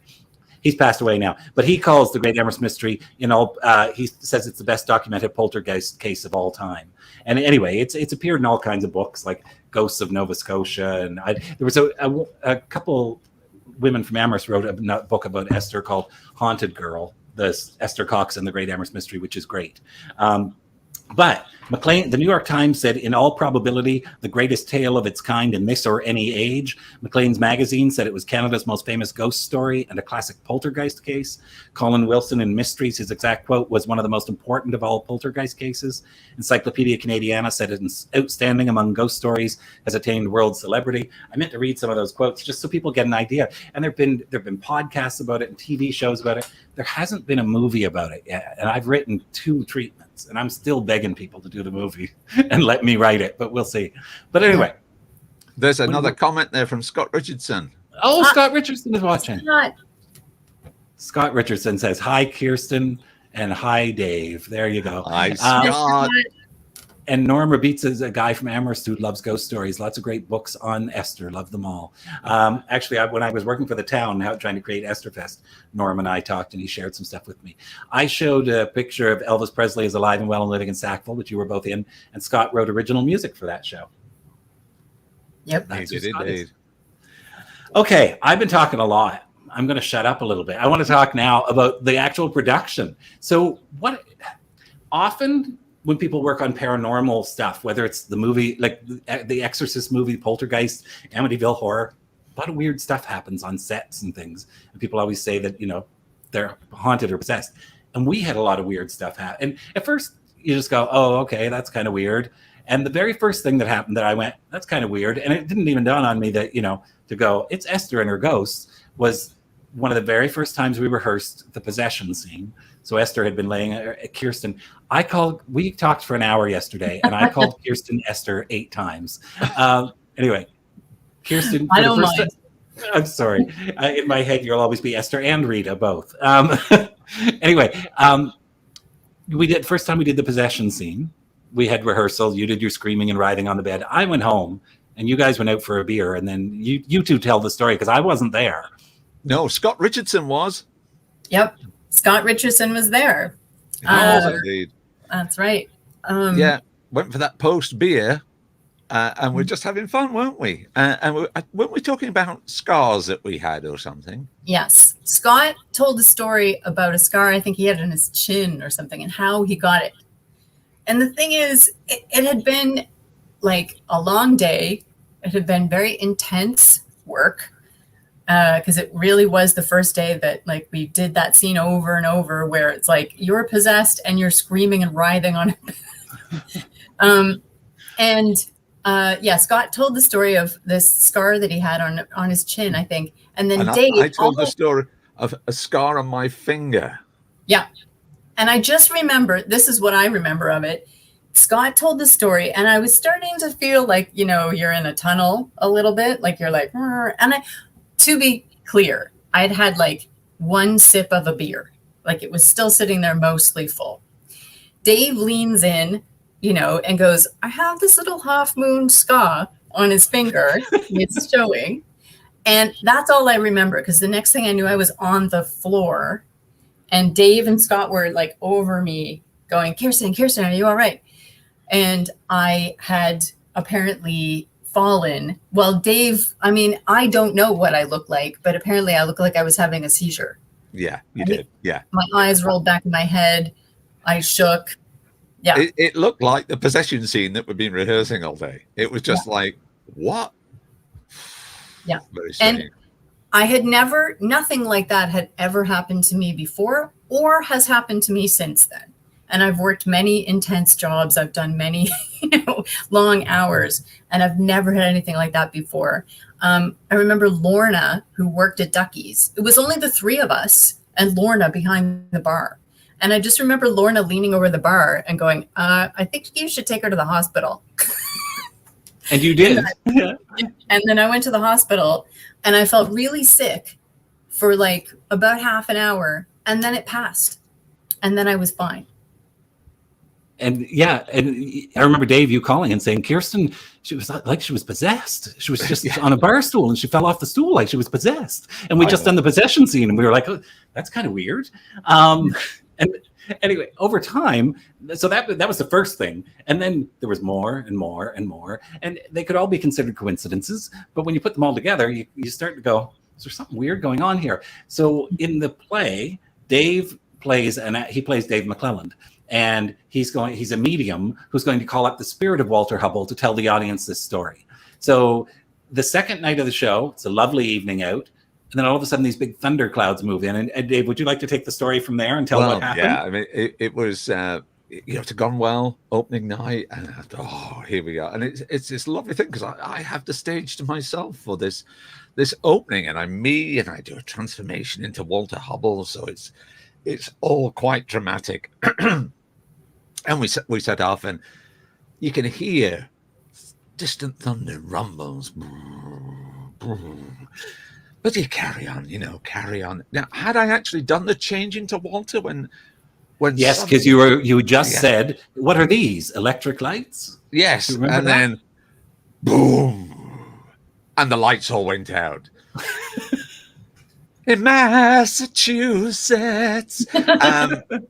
S2: He's passed away now, but he calls the Great Amherst Mystery, he says it's the best documented poltergeist case of all time. And anyway, it's appeared in all kinds of books like Ghosts of Nova Scotia. And there was a couple women from Amherst wrote a book about Esther called Haunted Girl, the Esther Cox and the Great Amherst Mystery, which is great. But McClellan, the New York Times said, in all probability, the greatest tale of its kind in this or any age. McClellan's magazine said it was Canada's most famous ghost story and a classic poltergeist case. Colin Wilson in Mysteries, his exact quote, was one of the most important of all poltergeist cases. Encyclopedia Canadiana said it's outstanding among ghost stories, has attained world celebrity. I meant to read some of those quotes just so people get an idea. And there've been podcasts about it and TV shows about it. There hasn't been a movie about it yet. And I've written 2 treatments. And I'm still begging people to do the movie and let me write it, but we'll see. But anyway.
S4: There's another comment there from Scott Richardson.
S2: Oh, Scott Richardson is watching. Scott Richardson says, hi, Kiersten, and hi, Dave. There you go.
S4: Hi, Scott.
S2: And Norm Rabitz is a guy from Amherst who loves ghost stories. Lots of great books on Esther. Love them all. Actually, when I was working for the town, trying to create Estherfest, Norm and I talked, and he shared some stuff with me. I showed a picture of Elvis Presley is alive and well and living in Sackville, which you were both in, and Scott wrote original music for that show.
S3: Yep.
S2: That's who Scott is. Okay, I've been talking a lot. I'm going to shut up a little bit. I want to talk now about the actual production. So often when people work on paranormal stuff, whether it's the movie, like the Exorcist movie, Poltergeist, Amityville Horror, a lot of weird stuff happens on sets and things. And people always say that, they're haunted or possessed. And we had a lot of weird stuff happen. And at first you just go, oh, okay, that's kind of weird. And the very first thing that happened that I went, that's kind of weird. And it didn't even dawn on me that, to go, it's Esther and her ghosts, was one of the very first times we rehearsed the possession scene. So Esther had been laying at Kiersten. We talked for an hour yesterday, and I called Kiersten Esther 8 times. Anyway, Kiersten.
S3: I don't mind.
S2: I'm sorry. In my head, you'll always be Esther and Rita, both. Anyway, first time we did the possession scene, we had rehearsal. You did your screaming and writhing on the bed. I went home, and you guys went out for a beer, and then you two tell the story because I wasn't there.
S4: No, Scott Richardson was.
S3: Yep. Scott Richardson was there.
S4: Indeed.
S3: That's right.
S4: Went for that post beer, and we're just having fun, weren't we? And weren't we talking about scars that we had or something?
S3: Yes. Scott told a story about a scar I think he had on his chin or something and how he got it. And the thing is, it had been like a long day. It had been very intense work. Because it really was the first day that we did that scene over and over where it's like you're possessed and you're screaming and writhing on it. Scott told the story of this scar that he had on his chin, I think. And then Dave...
S4: I told the story of a scar on my finger.
S3: Yeah. And I just remember, this is what I remember of it. Scott told the story and I was starting to feel like, you're in a tunnel a little bit. Like you're like... And to be clear, I'd had 1 sip of a beer. It was still sitting there mostly full. Dave leans in, and goes, I have this little half moon scar on his finger. It's showing. And that's all I remember because the next thing I knew, I was on the floor and Dave and Scott were over me going, Kiersten, are you all right? And I had apparently fallen. Well, Dave, I don't know what I look like, but apparently I look like I was having a seizure.
S4: Yeah, you did. Yeah.
S3: My eyes rolled back in my head. I shook. Yeah.
S4: It looked like the possession scene that we've been rehearsing all day. It was just what?
S3: Yeah.
S4: Very strange.
S3: And I had nothing like that had ever happened to me before or has happened to me since then. And I've worked many intense jobs. I've done many, long hours, and I've never had anything like that before. I remember Lorna, who worked at Ducky's. It was only the 3 of us and Lorna behind the bar. And I just remember Lorna leaning over the bar and going, I think you should take her to the hospital.
S2: And you did.
S3: And then I went to the hospital and I felt really sick for like about half an hour. And then it passed. And then I was fine.
S2: And yeah, and I remember Dave, you calling and saying, Kiersten, she was like she was possessed. She was just on a bar stool and she fell off the stool like she was possessed. And we just done the possession scene and we were like, oh, that's kind of weird. And anyway, over time, so that was the first thing. And then there was more and more and more. And they could all be considered coincidences. But when you put them all together, you start to go, is there something weird going on here? So in the play, Dave plays Dave McClelland. And he's a medium who's going to call up the spirit of Walter Hubbell to tell the audience this story. So the second night of the show, it's a lovely evening out. And then all of a sudden these big thunder clouds move in. And Dave, would you like to take the story from there and tell what happened?
S4: Yeah, I mean, it was, to gone well, opening night. And I thought, oh, here we go. And it's this lovely thing because I have the stage to myself for this opening. And I'm me and I do a transformation into Walter Hubbell. So it's all quite dramatic. And we set off, and you can hear distant thunder rumbles. But you carry on. Now, had I actually done the change into Walter when
S2: yes, because you just said, what are these, electric lights?
S4: Yes, and then boom, and the lights all went out. In Massachusetts, the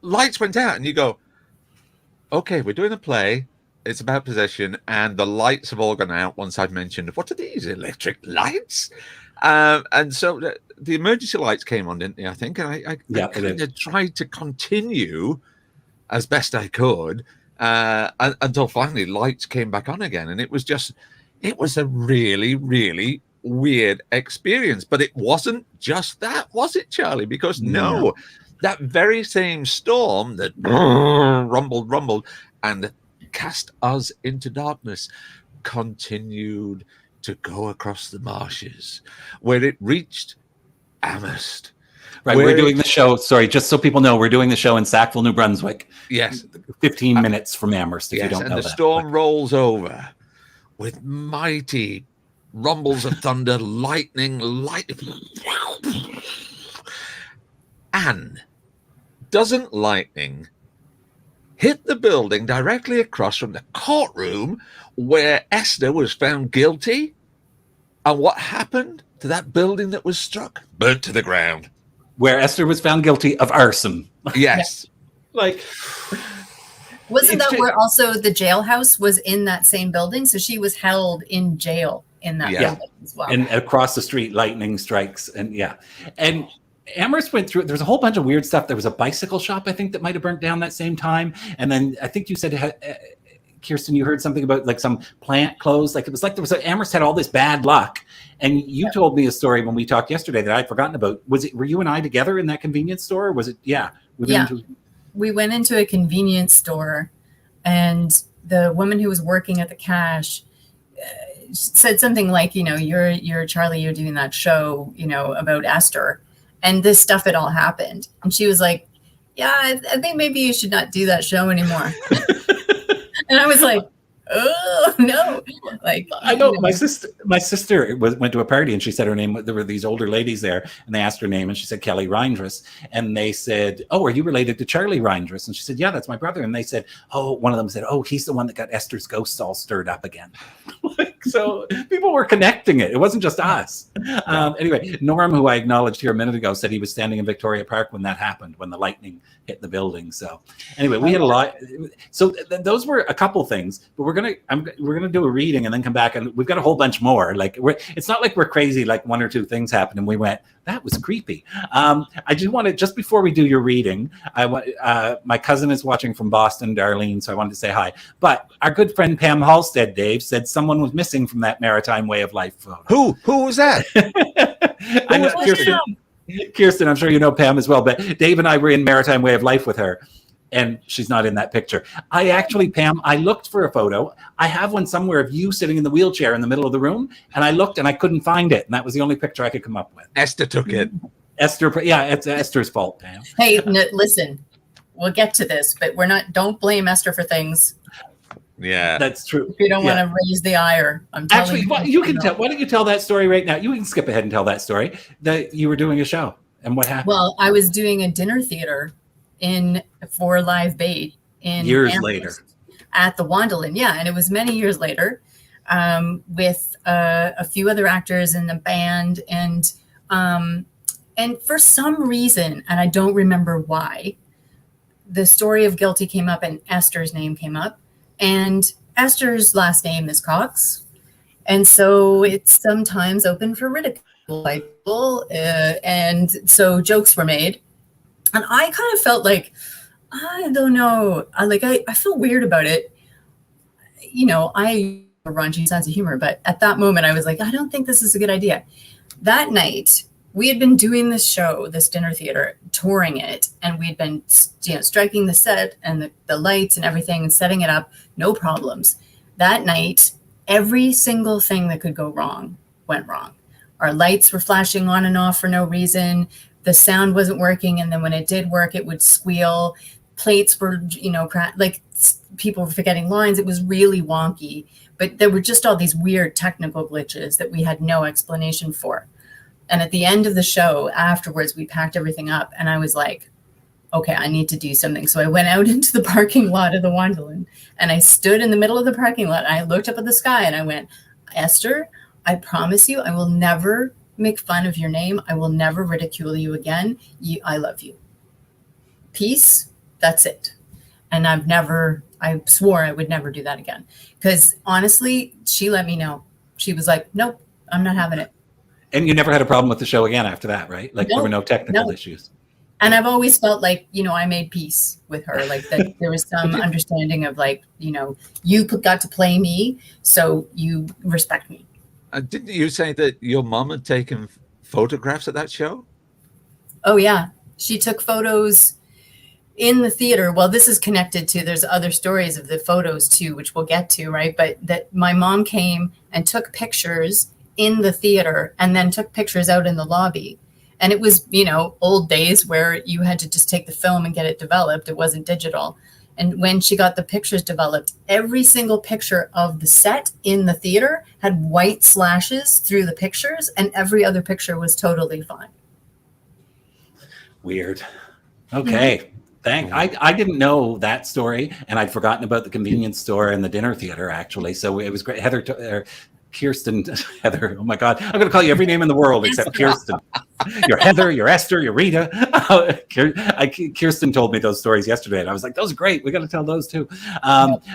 S4: lights went out, and you go, okay, we're doing a play. It's about possession, and the lights have all gone out once I've mentioned, what are these, electric lights? And so the emergency lights came on, didn't they, I think? And I kind of tried to continue as best I could until finally lights came back on again. And it was a really, really weird experience. But it wasn't just that, was it, Charlie? Because no, that very same storm that rumbled and cast us into darkness continued to go across the marshes where it reached Amherst.
S2: Right, we're doing the show. Sorry, just so people know, we're doing the show in Sackville, New Brunswick.
S4: Yes,
S2: 15 minutes from Amherst. If you don't know that. And
S4: the storm rolls over with mighty rumbles of thunder, lightning, and doesn't lightning hit the building directly across from the courtroom where Esther was found guilty? And what happened to that building that was struck? Burnt to the ground.
S2: Where Esther was found guilty of arson.
S4: Yes.
S3: Wasn't that where also the jailhouse was in that same building? So she was held in jail in that building as well.
S2: And across the street, lightning strikes. And and Amherst went through, there's a whole bunch of weird stuff. There was a bicycle shop, I think, that might have burnt down that same time. And then I think you said, Kiersten, you heard something about like some plant closed. Like it was like Amherst had all this bad luck. And you told me a story when we talked yesterday that I'd forgotten about. Were you and I together in that convenience store? Or was it? Yeah.
S3: We went into a convenience store, and the woman who was working at the cash said something like, you're Charlie, you're doing that show, about Esther. And this stuff had all happened. And she was like, yeah, I think maybe you should not do that show anymore. And I was like, oh, no. Like,
S2: I know my sister went to a party, and she said her name. There were these older ladies there, and they asked her name, and she said Charlie Rhindress. And they said, oh, are you related to Charlie Rhindress? And she said, yeah, that's my brother. And they said, one of them said, oh, he's the one that got Esther's ghosts all stirred up again. So people were connecting it. It wasn't just us. Anyway, Norm, who I acknowledged here a minute ago, said he was standing in Victoria Park when that happened, when the lightning hit the building. So anyway, we had a lot. So those were a couple things, but we're gonna do a reading and then come back, and we've got a whole bunch more. Like it's not like we're crazy. Like one or two things happened, and we went, that was creepy. I do want to, just before we do your reading, my cousin is watching from Boston, Darlene, so I wanted to say hi. But our good friend Pam Halstead, Dave, said someone was missing from that Maritime Way of Life photo.
S4: Who was that?
S2: I know, Kiersten, I'm sure you know Pam as well, but Dave and I were in Maritime Way of Life with her, and she's not in that picture. Pam, I looked for a photo. I have one somewhere of you sitting in the wheelchair in the middle of the room, and I looked and I couldn't find it, and that was the only picture I could come up with.
S4: Esther took it.
S2: Esther. Yeah, it's Esther's fault, Pam.
S3: Hey, listen, we'll get to this, but don't blame Esther for things.
S4: Yeah,
S2: That's true.
S3: If you don't want to raise the ire, I'm telling
S2: Actually,
S3: you.
S2: why don't you tell that story right now? You can skip ahead and tell that story that you were doing a show and what happened.
S3: Well, I was doing a dinner theater for Live Bait in
S2: Years
S3: Amherst
S2: later
S3: at the Wandelin. Yeah, and it was many years later with a few other actors in the band, and for some reason, and I don't remember why, the story of Guilty came up and Esther's name came up, and Esther's last name is Cox, and so it's sometimes open for ridicule, and so jokes were made, and I kind of felt like, I don't know, I feel weird about it. You know, I have a raunchy sense of humor, but at that moment I was like, I don't think this is a good idea. That night we had been doing this show, this dinner theater, touring it, and we'd been, striking the set and the lights and everything and setting it up, no problems. That night, every single thing that could go wrong went wrong. Our lights were flashing on and off for no reason. The sound wasn't working, and then when it did work, it would squeal. Plates were, like people were forgetting lines. It was really wonky, but there were just all these weird technical glitches that we had no explanation for. And at the end of the show, afterwards, we packed everything up, and I was like, okay, I need to do something. So I went out into the parking lot of the Wandelin, and I stood in the middle of the parking lot, and I looked up at the sky, and I went, Esther, I promise you, I will never make fun of your name. I will never ridicule you again. I love you. Peace. That's it. And I swore I would never do that again. Because honestly, she let me know. She was like, nope, I'm not having it.
S2: And you never had a problem with the show again after that, right? Like there were no technical issues.
S3: And I've always felt like, I made peace with her. Like that there was some understanding of like, you got to play me, so you respect me.
S4: Didn't you say that your mom had taken photographs at that show?
S3: Oh, yeah. She took photos in the theater. Well, this is connected to, there's other stories of the photos too, which we'll get to, right? But that my mom came and took pictures in the theater and then took pictures out in the lobby. And it was, old days where you had to just take the film and get it developed. It wasn't digital. And when she got the pictures developed, every single picture of the set in the theater had white slashes through the pictures, and every other picture was totally fine.
S2: Weird. Okay. I didn't know that story, and I'd forgotten about the convenience store and the dinner theater, actually. So it was great. Kiersten, Heather, oh my God, I'm going to call you every name in the world except Kiersten. You're Heather, you're Esther, you're Rita. Kiersten told me those stories yesterday, and I was like, those are great. We got to tell those too.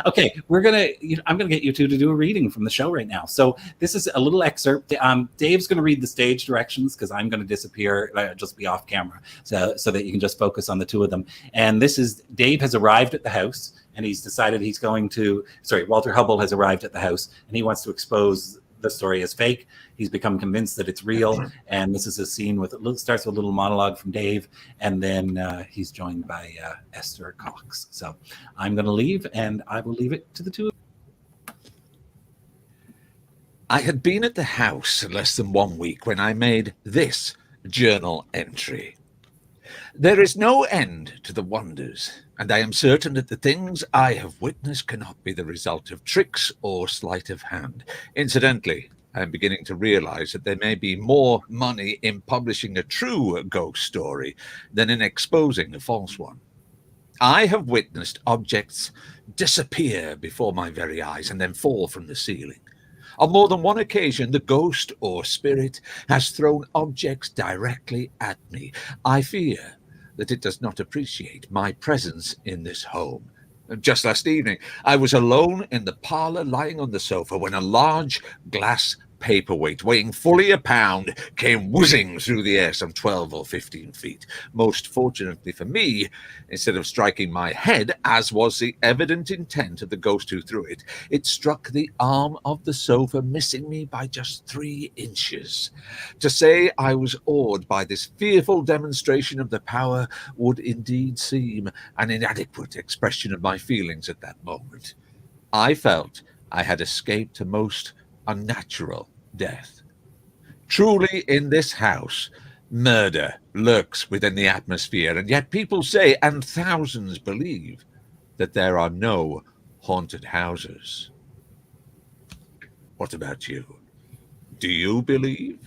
S2: Okay, I'm going to get you two to do a reading from the show right now. So this is a little excerpt. Dave's going to read the stage directions because I'm going to disappear, just be off camera, so that you can just focus on the two of them. And this is, Dave has arrived at the house, and he's decided Walter Hubbell has arrived at the house, and he wants to expose the story as fake. He's become convinced that it's real, and this is a scene starts with a little monologue from Dave, and then he's joined by Esther Cox. So I'm going to leave, and I will leave it to the two of you.
S4: I had been at the house less than 1 week when I made this journal entry. There is no end to the wonders, and I am certain that the things I have witnessed cannot be the result of tricks or sleight of hand. Incidentally, I am beginning to realize that there may be more money in publishing a true ghost story than in exposing a false one. I have witnessed objects disappear before my very eyes and then fall from the ceiling. On more than one occasion, the ghost or spirit has thrown objects directly at me. I fear that it does not appreciate my presence in this home. Just last evening, I was alone in the parlor lying on the sofa when a large glass paperweight weighing fully a pound came whizzing through the air some 12 or 15 feet. Most fortunately for me, instead of striking my head, as was the evident intent of the ghost who threw it, it struck the arm of the sofa, missing me by just 3 inches. To say I was awed by this fearful demonstration of the power would indeed seem an inadequate expression of my feelings at that moment. I felt I had escaped a most unnatural death. Truly, in this house, Murder lurks within the atmosphere, and yet people say, and thousands believe, that there are no haunted houses. What about you? Do you believe?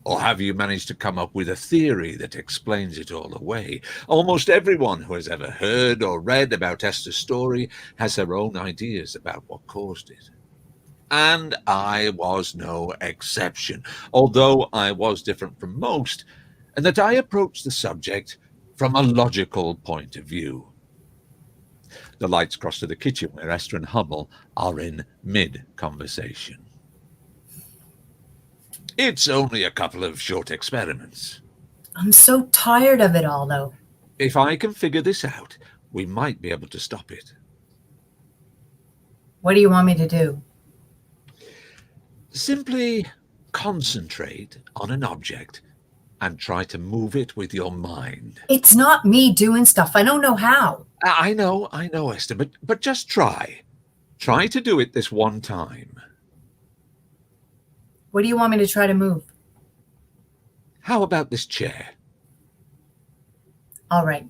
S4: Or have you managed to come up with a theory that explains it all away? Almost everyone who has ever heard or read about Esther's story has their own ideas about what caused it. And I was no exception, although I was different from most, and that I approached the subject from a logical point of view. The lights cross to the kitchen where Esther and Hubble are in mid-conversation. It's only a couple of short experiments.
S3: I'm so tired of it all, though.
S4: If I can figure this out, we might be able to stop it.
S3: What do you want me to do?
S4: Simply concentrate on an object and try to move it with your mind.
S3: It's not me doing stuff. I don't know how.
S4: I know, Esther, but just try. Try to do it this one time.
S3: What do you want me to try to move?
S4: How about this chair?
S3: All right.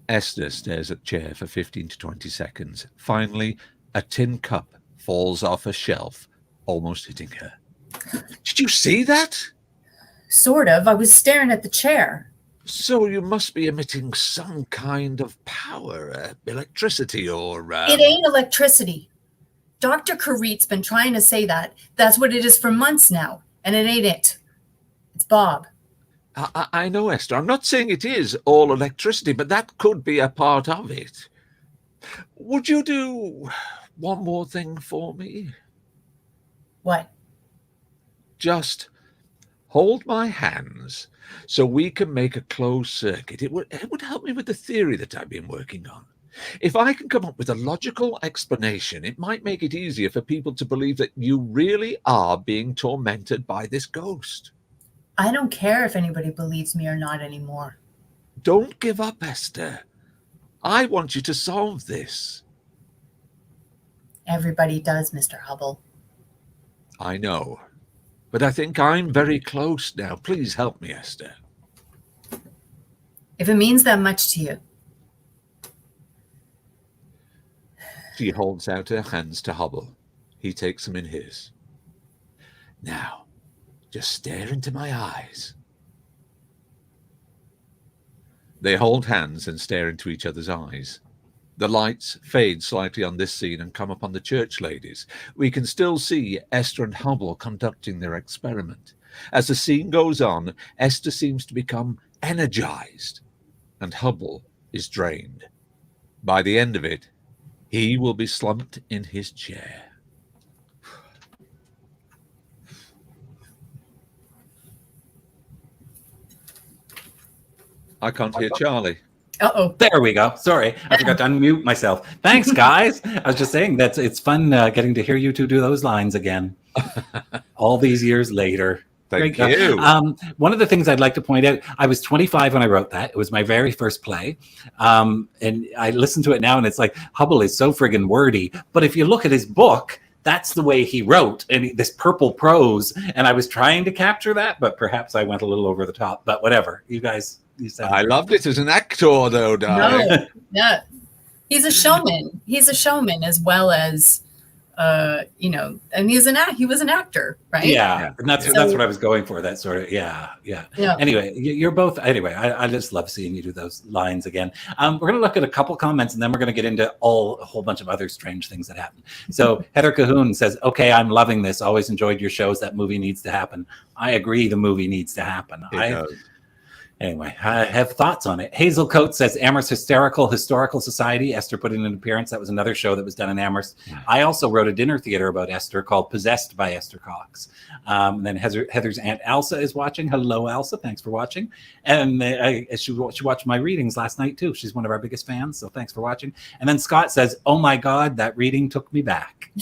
S4: Esther stares at the chair for 15 to 20 seconds. Finally, a tin cup falls off a shelf, almost hitting her. Did you see that?
S3: Sort of. I was staring at the chair.
S4: So you must be emitting some kind of power, electricity or...
S3: It ain't electricity. Dr. Karit's been trying to say that. That's what it is for months now. And it ain't it. It's Bob.
S4: I know, Esther. I'm not saying it is all electricity, but that could be a part of it. Would you do one more thing for me?
S3: What?
S4: Just hold my hands so we can make a closed circuit. It would help me with the theory that I've been working on. If I can come up with a logical explanation, it might make it easier for people to believe that you really are being tormented by this ghost.
S3: I don't care if anybody believes me or not anymore.
S4: Don't give up, Esther. I want you to solve this.
S3: Everybody does, Mr. Hubble.
S4: I know, but I think I'm very close now. Please help me, Esther.
S3: If it means that much to you.
S4: She holds out her hands to Hubble. He takes them in his. Now, just stare into my eyes. They hold hands and stare into each other's eyes. The lights fade slightly on this scene and come upon the church ladies. We can still see Esther and Hubble conducting their experiment. As the scene goes on, Esther seems to become energized, and Hubble is drained. By the end of it, he will be slumped in his chair. I can't hear Charlie.
S3: Uh-oh.
S2: There we go. Sorry, I forgot to unmute myself. Thanks, guys. I was just saying that it's fun getting to hear you two do those lines again. All these years later.
S4: Thank you.
S2: One of the things I'd like to point out, I was 25 when I wrote that. It was my very first play. And I listen to it now and it's like, Hubble is so friggin' wordy. But if you look at his book, that's the way he wrote, and this purple prose. And I was trying to capture that, but perhaps I went a little over the top. But whatever. You guys, you said
S4: I loved it as an actor, though, darling.
S3: No, yeah. He's a showman. He's a showman as well as... and he was an actor, right?
S2: Yeah, and that's what I was going for. That sort of, yeah. Anyway, you're both. Anyway, I just love seeing you do those lines again. We're going to look at a couple comments, and then we're going to get into a whole bunch of other strange things that happen. So Heather Cahoon says, "Okay, I'm loving this. Always enjoyed your shows. That movie needs to happen." I agree. The movie needs to happen. Anyway, I have thoughts on it. Hazel Coates says, Amherst Historical Society. Esther put in an appearance. That was another show that was done in Amherst. I also wrote a dinner theater about Esther called Possessed by Esther Cox. And then Heather's Aunt Elsa is watching. Hello, Elsa. Thanks for watching. And she watched my readings last night, too. She's one of our biggest fans, so thanks for watching. And then Scott says, oh, my God, that reading took me back.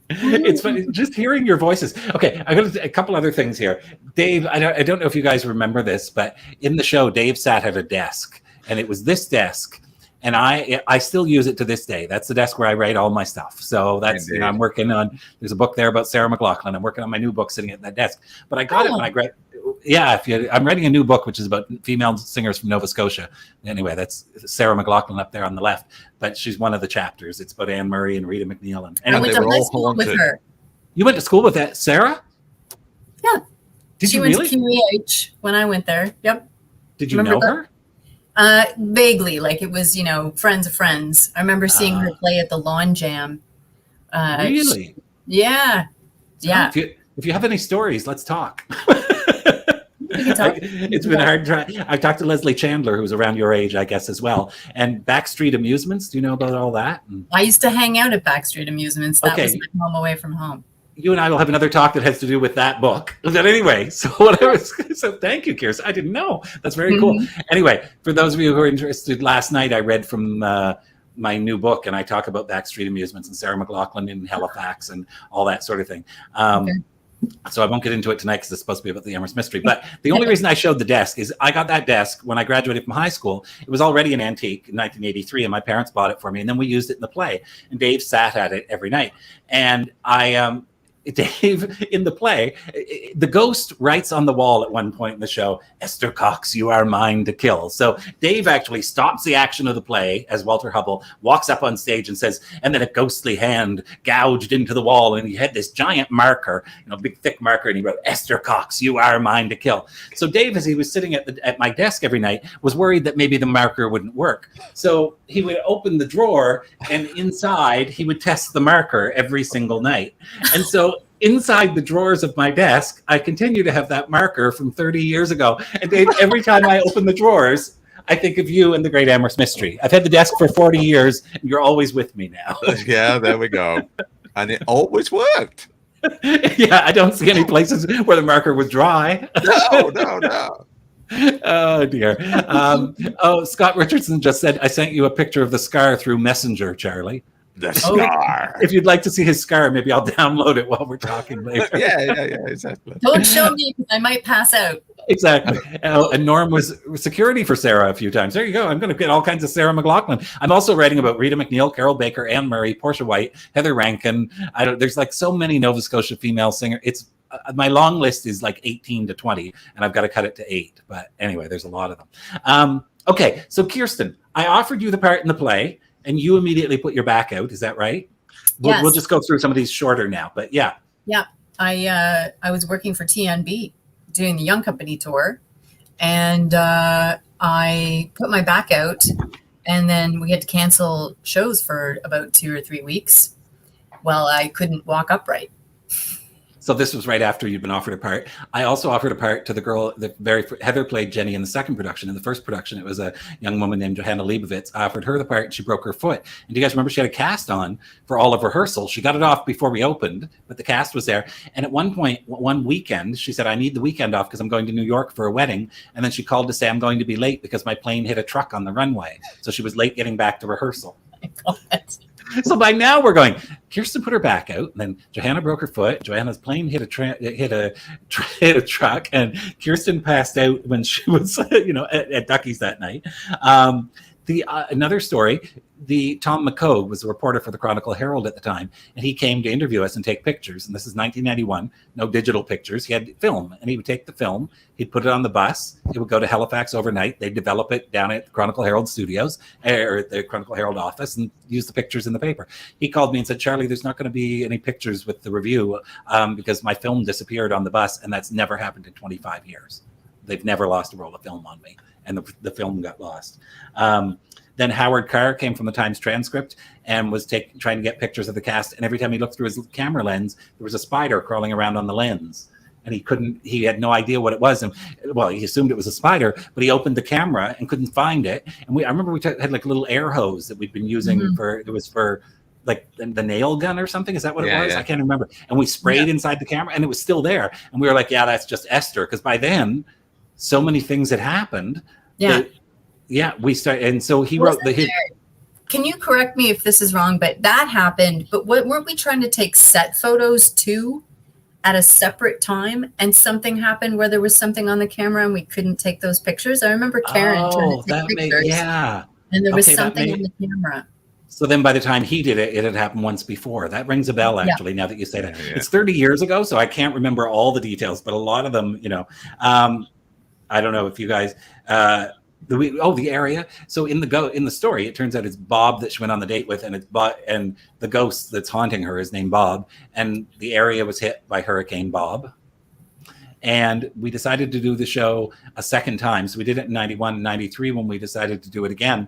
S2: It's funny just hearing your voices. Okay, I got a couple other things here. Dave, I don't know if you guys remember this, but in the show, Dave sat at a desk, and it was this desk, And I still use it to this day. That's the desk where I write all my stuff. So that's, you know, I'm working on, there's a book there about Sarah McClellan. I'm working on my new book sitting at that desk. But I got it when I graduated. Yeah, I'm writing a new book, which is about female singers from Nova Scotia. Anyway, that's Sarah McLachlan up there on the left. But she's one of the chapters. It's about Anne Murray and Rita McNeil. And
S3: I went to high school with her.
S2: You went to school with that, Sarah?
S3: Yeah.
S2: Did
S3: she
S2: you
S3: went
S2: really?
S3: to QEH when I went there. Yep.
S2: Did you know her?
S3: Vaguely, like it was, you know, friends of friends. I remember seeing her play at the Lawn Jam.
S2: Really?
S3: Yeah. Yeah.
S2: If you have any stories, let's talk. It's been hard. I've talked to Leslie Chandler, who's around your age, I guess, as well. And Backstreet Amusements. Do you know about all that?
S3: I used to hang out at Backstreet Amusements. That was my home away from home.
S2: You and I will have another talk that has to do with that book. But anyway, so thank you, Kiersten. I didn't know. That's very cool. Anyway, for those of you who are interested, last night I read from my new book, and I talk about Backstreet Amusements and Sarah McLachlan in Halifax and all that sort of thing. So I won't get into it tonight because it's supposed to be about the Amherst Mystery. But the only reason I showed the desk is I got that desk when I graduated from high school. It was already an antique in 1983, and my parents bought it for me. And then we used it in the play, and Dave sat at it every night. And Dave, in the play, the ghost writes on the wall at one point in the show, "Esther Cox, you are mine to kill." So Dave actually stops the action of the play as Walter Hubbell walks up on stage and says, and then a ghostly hand gouged into the wall, and he had this giant marker, you know, big thick marker, and he wrote, "Esther Cox, you are mine to kill." So Dave, as he was sitting at my desk every night, was worried that maybe the marker wouldn't work. So he would open the drawer, and inside he would test the marker every single night. And so inside the drawers of my desk, I continue to have that marker from 30 years ago. And Dave, every time I open the drawers, I think of you and the Great Amherst Mystery. I've had the desk for 40 years, and you're always with me now.
S4: Yeah, there we go. And it always worked.
S2: Yeah, I don't see any places where the marker was dry.
S4: No.
S2: Oh, dear. Scott Richardson just said, I sent you a picture of the scar through Messenger, Charlie.
S4: The scar.
S2: If you'd like to see his scar, maybe I'll download it while we're talking later.
S4: Yeah, exactly.
S3: Don't show me because I might pass out.
S2: Exactly. And Norm was security for Sarah a few times. There you go. I'm going to get all kinds of Sarah McLachlan. I'm also writing about Rita McNeil, Carol Baker, Anne Murray, Portia White, Heather Rankin. There's like so many Nova Scotia female singers. It's my long list is like 18 to 20, and I've got to cut it to 8. But anyway, there's a lot of them. Okay, so Kiersten, I offered you the part in the play, and you immediately put your back out. Is that right?
S3: Yes.
S2: We'll just go through some of these shorter now. But yeah.
S3: Yeah. I was working for TNB doing the Young Company tour, and I put my back out, and then we had to cancel shows for about 2 or 3 weeks. Well, I couldn't walk upright.
S2: So this was right after you'd been offered a part. I also offered a part to the girl that Heather played Jenny in the second production. In the first production, it was a young woman named Johanna Leibovitz. I offered her the part, and she broke her foot. And do you guys remember she had a cast on for all of rehearsal? She got it off before we opened, but the cast was there. And at one point, one weekend, she said, I need the weekend off because I'm going to New York for a wedding. And then she called to say, I'm going to be late because my plane hit a truck on the runway. So she was late getting back to rehearsal. So by now we're going, Kiersten put her back out, and then Johanna broke her foot. Johanna's plane hit a truck, and Kiersten passed out when she was, at Ducky's that night. Another story, Tom McCogue was a reporter for the Chronicle Herald at the time, and he came to interview us and take pictures. And this is 1991, no digital pictures. He had film, and he would take the film, he'd put it on the bus, it would go to Halifax overnight, they'd develop it down at the Chronicle Herald studios, or the Chronicle Herald office, and use the pictures in the paper. He called me and said, Charlie, there's not going to be any pictures with the review because my film disappeared on the bus, and that's never happened in 25 years. They've never lost a roll of film on me, and the film got lost. Then Howard Carr came from the Times Transcript and was trying to get pictures of the cast. And every time he looked through his camera lens, there was a spider crawling around on the lens. And he had no idea what it was. And well, he assumed it was a spider, but he opened the camera and couldn't find it. And I remember we had like a little air hose that we'd been using for like the nail gun or something. Is that what it was? Yeah. I can't remember. And we sprayed inside the camera, and it was still there. And we were like, yeah, that's just Esther. Because by then, so many things had happened. We started, and so he wrote the hit.
S3: Can you correct me if this is wrong? But that happened. But weren't we trying to take set photos too at a separate time? And something happened where there was something on the camera and we couldn't take those pictures. I remember Karen trying to take pictures. And there was
S2: Okay, that
S3: something
S2: may-
S3: in the camera.
S2: So then by the time he did it, it had happened once before. That rings a bell, actually, now that you say that.
S4: Yeah.
S2: It's 30 years ago, so I can't remember all the details, but a lot of them, I don't know if you guys, the area. So in the story, it turns out it's Bob that she went on the date with, and it's Bob, and the ghost that's haunting her is named Bob, and the area was hit by Hurricane Bob. And we decided to do the show a second time. So we did it in 91 and 93 when we decided to do it again.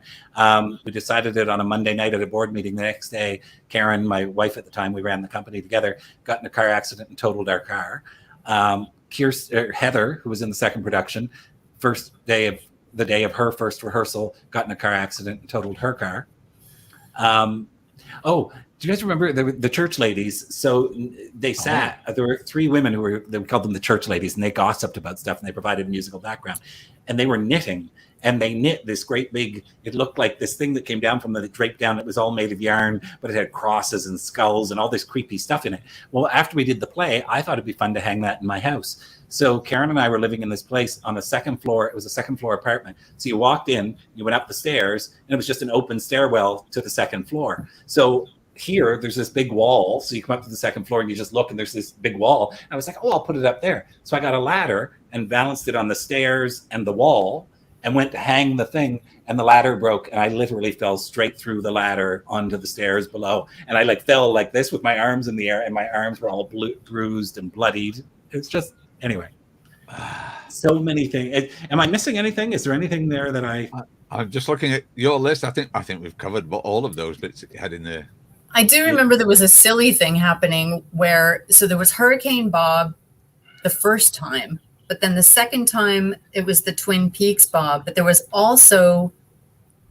S2: We decided it on a Monday night at a board meeting. The next day, Karen, my wife at the time, we ran the company together, got in a car accident and totaled our car. Heather, who was in the second production, the day of her first rehearsal, got in a car accident and totaled her car. Do you guys remember the church ladies? So they sat, there were three women we called them the church ladies, and they gossiped about stuff and they provided musical background. And they were knitting, and they knit this great big, it looked like this thing that came down from the drape down. It was all made of yarn, but it had crosses and skulls and all this creepy stuff in it. Well, after we did the play, I thought it'd be fun to hang that in my house. So Karen and I were living in this place on the second floor. It was a second floor apartment. So you walked in, you went up the stairs, and it was just an open stairwell to the second floor. So here, there's this big wall. So you come up to the second floor and you just look, and there's this big wall. And I was like, I'll put it up there. So I got a ladder and balanced it on the stairs and the wall and went to hang the thing, and the ladder broke, and I literally fell straight through the ladder onto the stairs below. And I fell like this with my arms in the air, and my arms were all bruised and bloodied. It's just, anyway, so many things. Am I missing anything? Is there anything there that
S4: I'm just looking at your list. I think we've covered all of those bits that you had in there.
S3: I do remember there was a silly thing happening so there was Hurricane Bob the first time, but then the second time it was the Twin Peaks Bob. But there was also,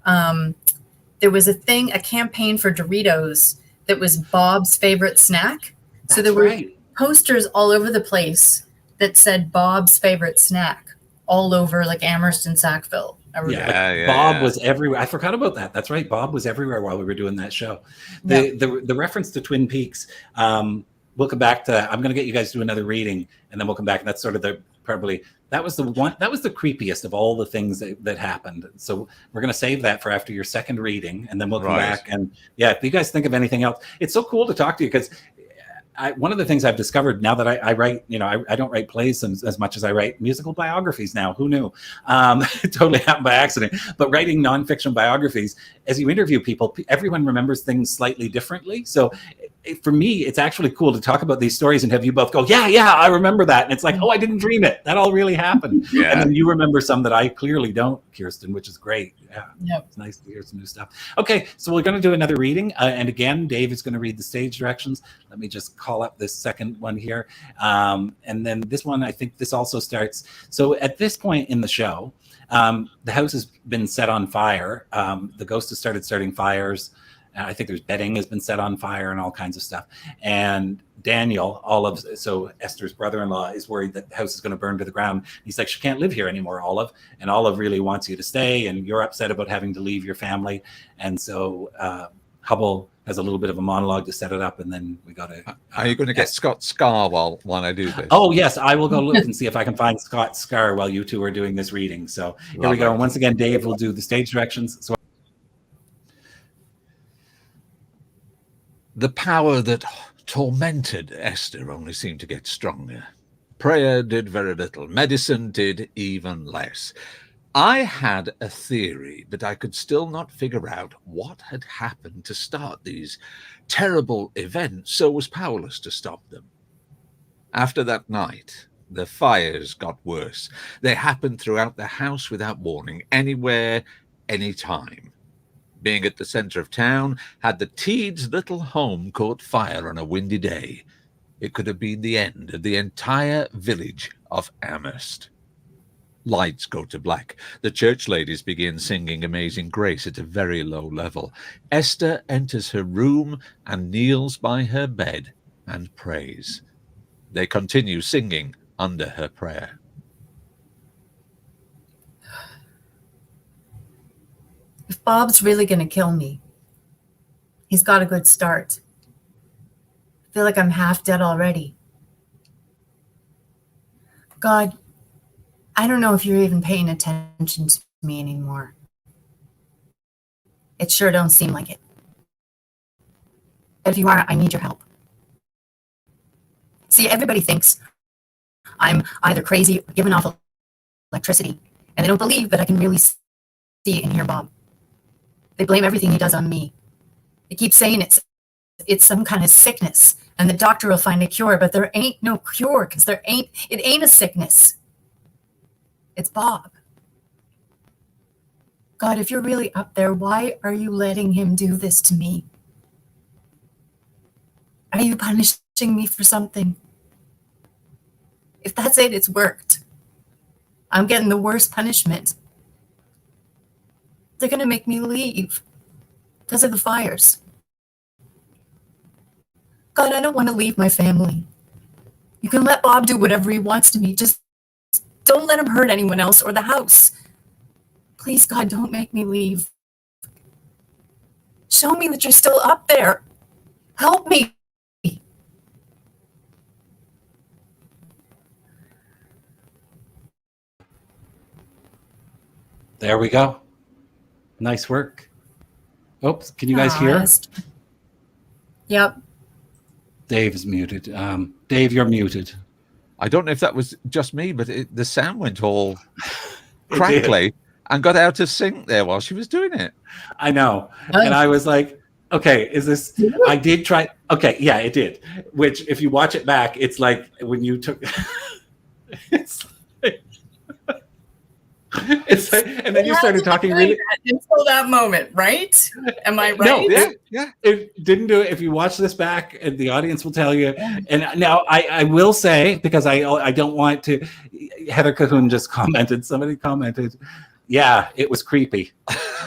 S3: there was a campaign for Doritos that was Bob's favorite snack. So there were posters all over the place that said Bob's favorite snack all over like Amherst and Sackville.
S2: Bob was everywhere. I forgot about that. That's right. Bob was everywhere while we were doing that show. The reference to Twin Peaks, we'll come back to, I'm going to get you guys to do another reading, and then we'll come back. And that's sort of that was the creepiest of all the things that happened. So we're going to save that for after your second reading, and then we'll come back. And if you guys think of anything else, it's so cool to talk to you, because one of the things I've discovered now that I write, I don't write plays as much as I write musical biographies now. Who knew? It totally happened by accident. But writing nonfiction biographies, as you interview people, everyone remembers things slightly differently. So for me, it's actually cool to talk about these stories and have you both go, yeah, I remember that. And it's like, I didn't dream it. That all really happened. Yeah. And then you remember some that I clearly don't, Kiersten, which is great. Yeah. It's nice to hear some new stuff. Okay, so we're going to do another reading. And again, Dave is going to read the stage directions. Let me just call up this second one here. And then this one, I think this also starts. So at this point in the show, the house has been set on fire. The ghost has starting fires. I think there's bedding has been set on fire and all kinds of stuff. And Daniel, so Esther's brother-in-law, is worried that the house is going to burn to the ground. He's like, she can't live here anymore, Olive. And Olive really wants you to stay, and you're upset about having to leave your family. And so Hubble has a little bit of a monologue to set it up, and then we got to...
S4: Are you going to get Scott's scar while I do this?
S2: Oh, yes. I will go look and see if I can find Scott's scar while you two are doing this reading. So here we go. And once again, Dave will do the stage directions. So
S4: the power that tormented Esther only seemed to get stronger. Prayer did very little. Medicine did even less. I had a theory, but I could still not figure out what had happened to start these terrible events, so was powerless to stop them. After that night, the fires got worse. They happened throughout the house without warning, anywhere, anytime. Being at the center of town, had the Teeds' little home caught fire on a windy day, it could have been the end of the entire village of Amherst. Lights go to black. The church ladies begin singing Amazing Grace at a very low level. Esther enters her room and kneels by her bed and prays. They continue singing under her prayer.
S3: If Bob's really going to kill me, he's got a good start. I feel like I'm half dead already. God, I don't know if you're even paying attention to me anymore. It sure don't seem like it. But if you are, I need your help. See, everybody thinks I'm either crazy or giving off electricity, and they don't believe that I can really see and hear Bob. They blame everything he does on me. They keep saying it's some kind of sickness, and the doctor will find a cure, but there ain't no cure, because it ain't a sickness. It's Bob. God, if you're really up there, why are you letting him do this to me? Are you punishing me for something? If that's it, it's worked. I'm getting the worst punishment. They're going to make me leave because of the fires. God, I don't want to leave my family. You can let Bob do whatever he wants to me. Just don't let him hurt anyone else or the house. Please, God, don't make me leave. Show me that you're still up there. Help me.
S2: There we go. Nice work. Oops, can you guys hear?
S3: Yep.
S2: Dave is muted. Dave, you're muted.
S4: I don't know if that was just me, but the sound went all crackly and got out of sync there while she was doing it.
S2: I know. And I was like, okay, is this... I did try... Okay, yeah, it did. Which, if you watch it back, it's like when you took... It's like, and then you started talking really
S3: until that moment, right? Am I right?
S2: No, yeah. It didn't do it. If you watch this back, and the audience will tell you. And now I will say, because I don't want to. Heather Cahoon just commented. Somebody commented, yeah, it was creepy.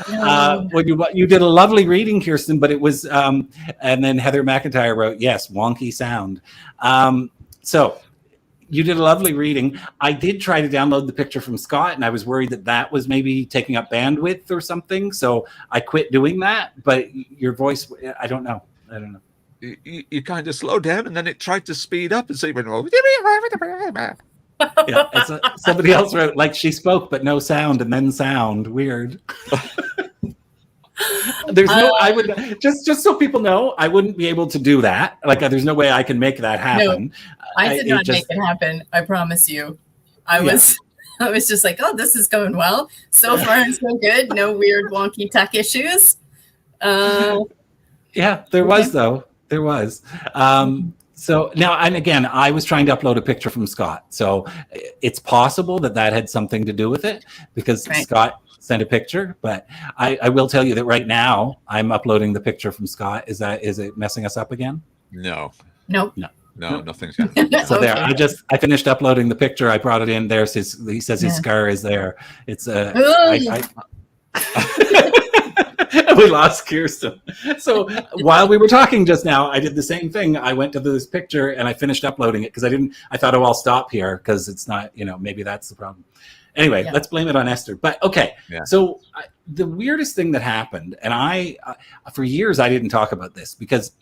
S2: When you did a lovely reading, Kiersten, but it was. And then Heather McIntyre wrote, yes, wonky sound. So. You did a lovely reading. I did try to download the picture from Scott, and I was worried that was maybe taking up bandwidth or something. So I quit doing that. But your voice, I don't know.
S4: You kind of slowed down, and then it tried to speed up, and so you went,
S2: yeah, somebody else wrote, like she spoke, but no sound, and then sound. Weird. There's no, I would just so people know, I wouldn't be able to do that. Like, there's no way I can make that happen.
S3: No, I did not make it happen. I promise you. I was just like, oh, this is going well. So far, so good. No weird wonky tech issues.
S2: Yeah, there was though. There was. So now, and again, I was trying to upload a picture from Scott. So it's possible that had something to do with it, because Scott sent a picture. But I will tell you that right now I'm uploading the picture from Scott. Is it messing us up again?
S4: No.
S3: Nope.
S4: No, nothing's happening.
S2: So okay. I finished uploading the picture. I brought it in. There's he says his scar is there. It's we lost Kiersten. So while we were talking just now, I did the same thing. I went to this picture and I finished uploading it because I thought, oh, I'll stop here because it's not, maybe that's the problem. Anyway, let's blame it on Esther. But okay, so the weirdest thing that happened, and for years I didn't talk about this because,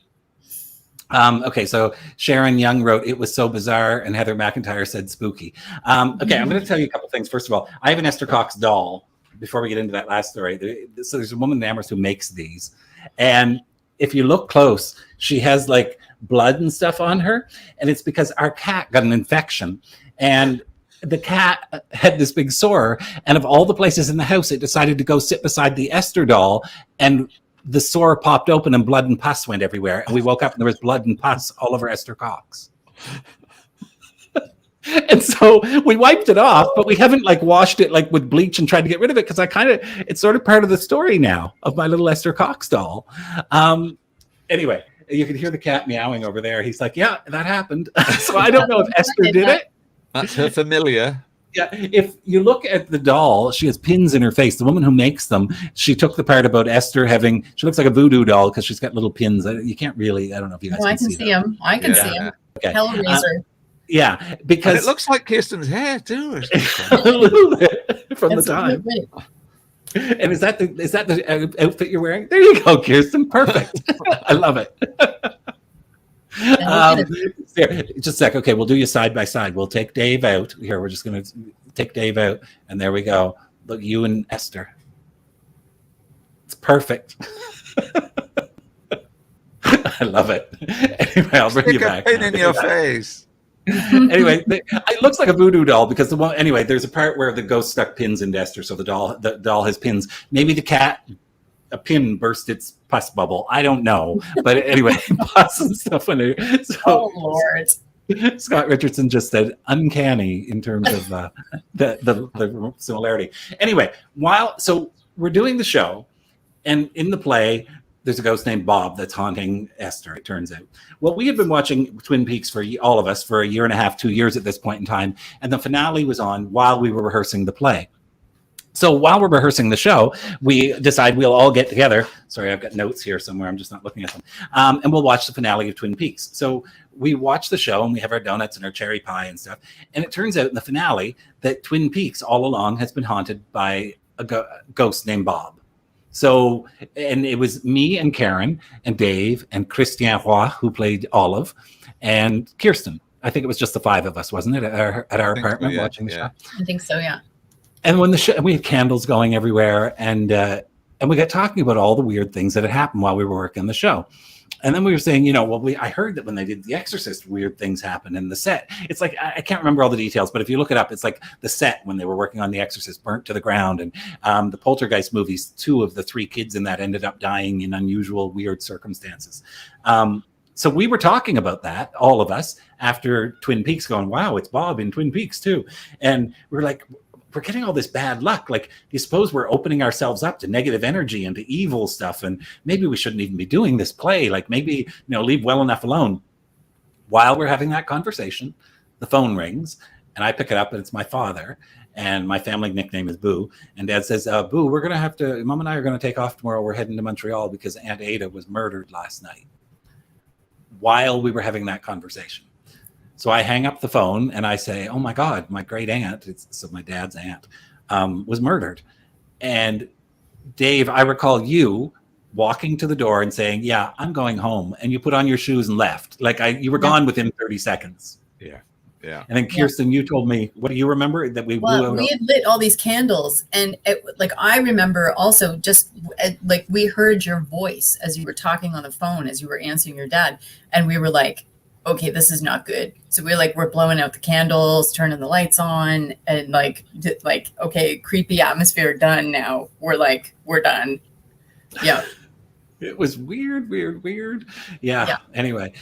S2: so Sharon Young wrote, it was so bizarre, and Heather McIntyre said spooky. Okay, I'm going to tell you a couple things. First of all, I have an Esther Cox doll. Before we get into that last story, so there's a woman in Amherst who makes these, and if you look close, she has like blood and stuff on her, and it's because our cat got an infection, and the cat had this big sore, and of all the places in the house, it decided to go sit beside the Esther doll, and the sore popped open and blood and pus went everywhere, and we woke up and there was blood and pus all over Esther Cox. And so we wiped it off, but we haven't washed it with bleach and tried to get rid of it because it's sort of part of the story now of my little Esther Cox doll. Anyway, you can hear the cat meowing over there. He's like, yeah, that happened. So I don't know if Esther did it.
S4: That's her familiar.
S2: Yeah, if you look at the doll, she has pins in her face. The woman who makes them, she took the part about Esther she looks like a voodoo doll because she's got little pins. You can't really, I don't know if you guys can see them.
S3: I can see them. Okay. Hellraiser.
S2: Yeah, because
S4: and it looks like Kiersten's hair too.
S2: A little bit from the time. And is that the outfit you're wearing? There you go, Kiersten. Perfect. I love it. Just a sec. Okay, we'll do you side by side. We'll take Dave out. Here, we're just going to take Dave out, and there we go. Look, you and Esther. It's perfect. I love it. Anyway, I'll bring you
S4: Stick a
S2: back.
S4: pin in your face.
S2: Anyway, it looks like a voodoo doll because anyway, there's a part where the ghost stuck pins into Esther, so the doll has pins. Maybe the cat, a pin burst its pus bubble. I don't know, but anyway, pus and stuff in it. So,
S3: Oh Lord.
S2: Scott Richardson just said uncanny in terms of the similarity. Anyway, so we're doing the show, and in the play, there's a ghost named Bob that's haunting Esther, it turns out. Well, we had been watching Twin Peaks for all of us for a year and a half, 2 years at this point in time, and the finale was on while we were rehearsing the play. So while we're rehearsing the show, we decide we'll all get together. Sorry, I've got notes here somewhere. I'm just not looking at them. And we'll watch the finale of Twin Peaks. So we watch the show and we have our donuts and our cherry pie and stuff. And it turns out in the finale that Twin Peaks all along has been haunted by a ghost named Bob. So, and it was me and Karen and Dave and Christian Roy, who played Olive, and Kiersten. I think it was just the five of us, wasn't it, at our apartment watching the show?
S3: I think so, yeah.
S2: And when the show, we had candles going everywhere, and we got talking about all the weird things that had happened while we were working the show. And then we were saying, I heard that when they did The Exorcist, weird things happened in the set. It's like, I can't remember all the details, but if you look it up, it's like the set when they were working on The Exorcist burnt to the ground. And the Poltergeist movies, 2 of the 3 kids in that ended up dying in unusual, weird circumstances. So we were talking about that, all of us, after Twin Peaks, going, wow, it's Bob in Twin Peaks too. And we're like, we're getting all this bad luck. Like, you suppose we're opening ourselves up to negative energy and to evil stuff, and maybe we shouldn't even be doing this play. Like, maybe, leave well enough alone. While we're having that conversation, the phone rings, and I pick it up, and it's my father, and my family nickname is Boo. And Dad says, Boo, we're going to have to, Mom and I are going to take off tomorrow. We're heading to Montreal because Aunt Ada was murdered last night. While we were having that conversation. So I hang up the phone and I say, oh my God, my great aunt, so my dad's aunt, was murdered. And Dave, I recall you walking to the door and saying, yeah, I'm going home. And you put on your shoes and left. Like you were gone within 30 seconds.
S4: Yeah. Yeah.
S2: And then Kiersten, you told me, what do you remember? That we
S3: had lit all these candles. And I remember also just we heard your voice as you were talking on the phone, as you were answering your dad. And we were like, okay, this is not good. So we're blowing out the candles, turning the lights on, and okay, creepy atmosphere done now. We're done. Yeah.
S2: It was weird. Yeah. Anyway,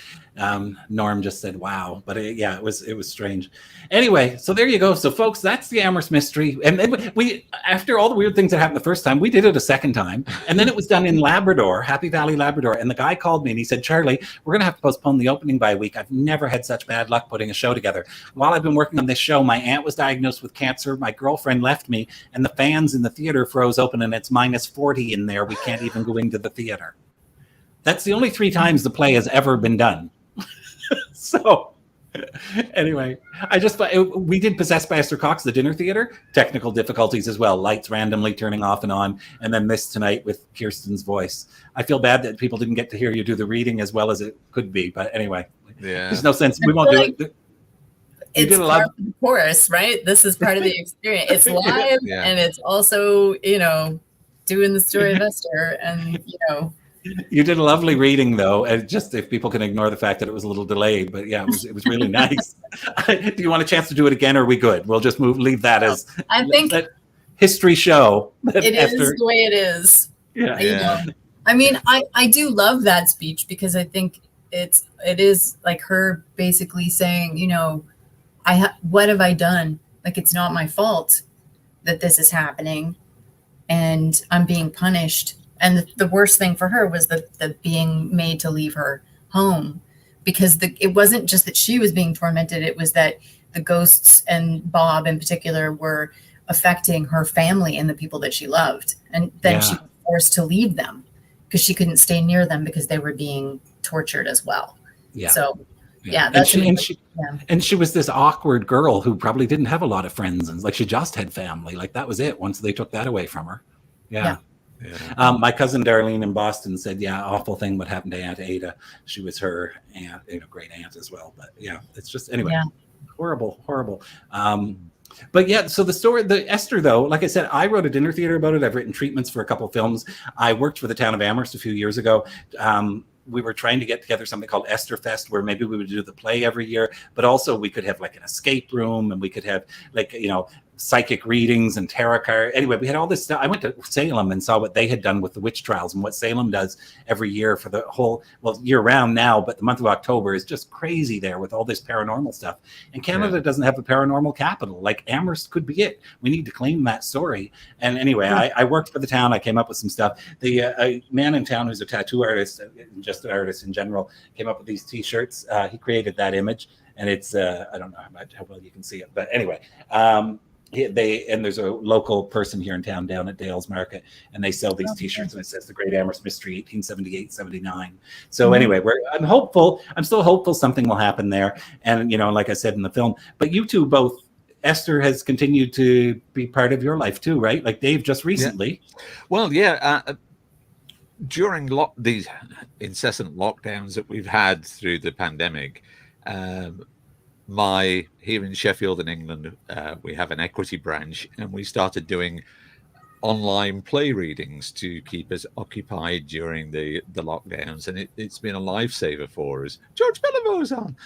S2: Norm just said, wow. But it was strange. Anyway, so there you go. So folks, that's the Amherst Mystery. And we, after all the weird things that happened the first time, we did it a second time. And then it was done in Labrador, Happy Valley, Labrador. And the guy called me and he said, Charlie, we're going to have to postpone the opening by a week. I've never had such bad luck putting a show together. While I've been working on this show, my aunt was diagnosed with cancer. My girlfriend left me and the fans in the theater froze open and it's -40 in there. We can't even go into the theater. That's the only 3 times the play has ever been done. So anyway, we did Possessed by Esther Cox, the dinner theater, technical difficulties as well, lights randomly turning off and on, and then this tonight with Kiersten's voice. I feel bad that people didn't get to hear you do the reading as well as it could be, but anyway, there's no sense. We won't do it.
S3: It's part of the chorus, right? This is part of the experience. It's live, and it's also, doing the story of Esther, and,
S2: You did a lovely reading, though. And just if people can ignore the fact that it was a little delayed, but yeah, it was really nice. Do you want a chance to do it again, or are we good? We'll just leave that as
S3: I think
S2: history show.
S3: It is the way it is.
S2: Yeah.
S3: I mean, I do love that speech because I think it is like her basically saying, what have I done? Like, it's not my fault that this is happening, and I'm being punished. And the worst thing for her was the being made to leave her home, because it wasn't just that she was being tormented. It was that the ghosts and Bob in particular were affecting her family and the people that she loved. And then she was forced to leave them because she couldn't stay near them because they were being tortured as well. Yeah. So, that's
S2: and she was this awkward girl who probably didn't have a lot of friends, and she just had family. Like, that was it once they took that away from her. Yeah. My cousin Darlene in Boston said, awful thing what happened to Aunt Ada. She was her aunt, great aunt as well. But it's just, anyway, horrible. But yeah, so the Esther, though, like I said, I wrote a dinner theater about it. I've written treatments for a couple of films. I worked for the town of Amherst a few years ago. We were trying to get together something called Esther Fest, where maybe we would do the play every year, but also we could have like an escape room, and we could have like, psychic readings and tarot card. Anyway, we had all this stuff. I went to Salem and saw what they had done with the witch trials and what Salem does every year for the whole, year round now, but the month of October is just crazy there with all this paranormal stuff. And Canada doesn't have a paranormal capital. Like Amherst could be it. We need to claim that story. And anyway, I worked for the town. I came up with some stuff. A man in town who's a tattoo artist, just an artist in general, came up with these T-shirts. He created that image, and it's I don't know how well you can see it, but anyway. There's a local person here in town down at Dale's Market, and they sell these T-shirts, and it says the Great Amherst Mystery, 1878-79. So anyway, I'm hopeful. I'm still hopeful something will happen there. And like I said in the film, but you two both, Esther has continued to be part of your life too, right? Like Dave just recently.
S4: Yeah. Well, yeah. During these incessant lockdowns that we've had through the pandemic, here in Sheffield in England, we have an equity branch, and we started doing online play readings to keep us occupied during the lockdowns, and it's been a lifesaver for us. George Bellevaux's on.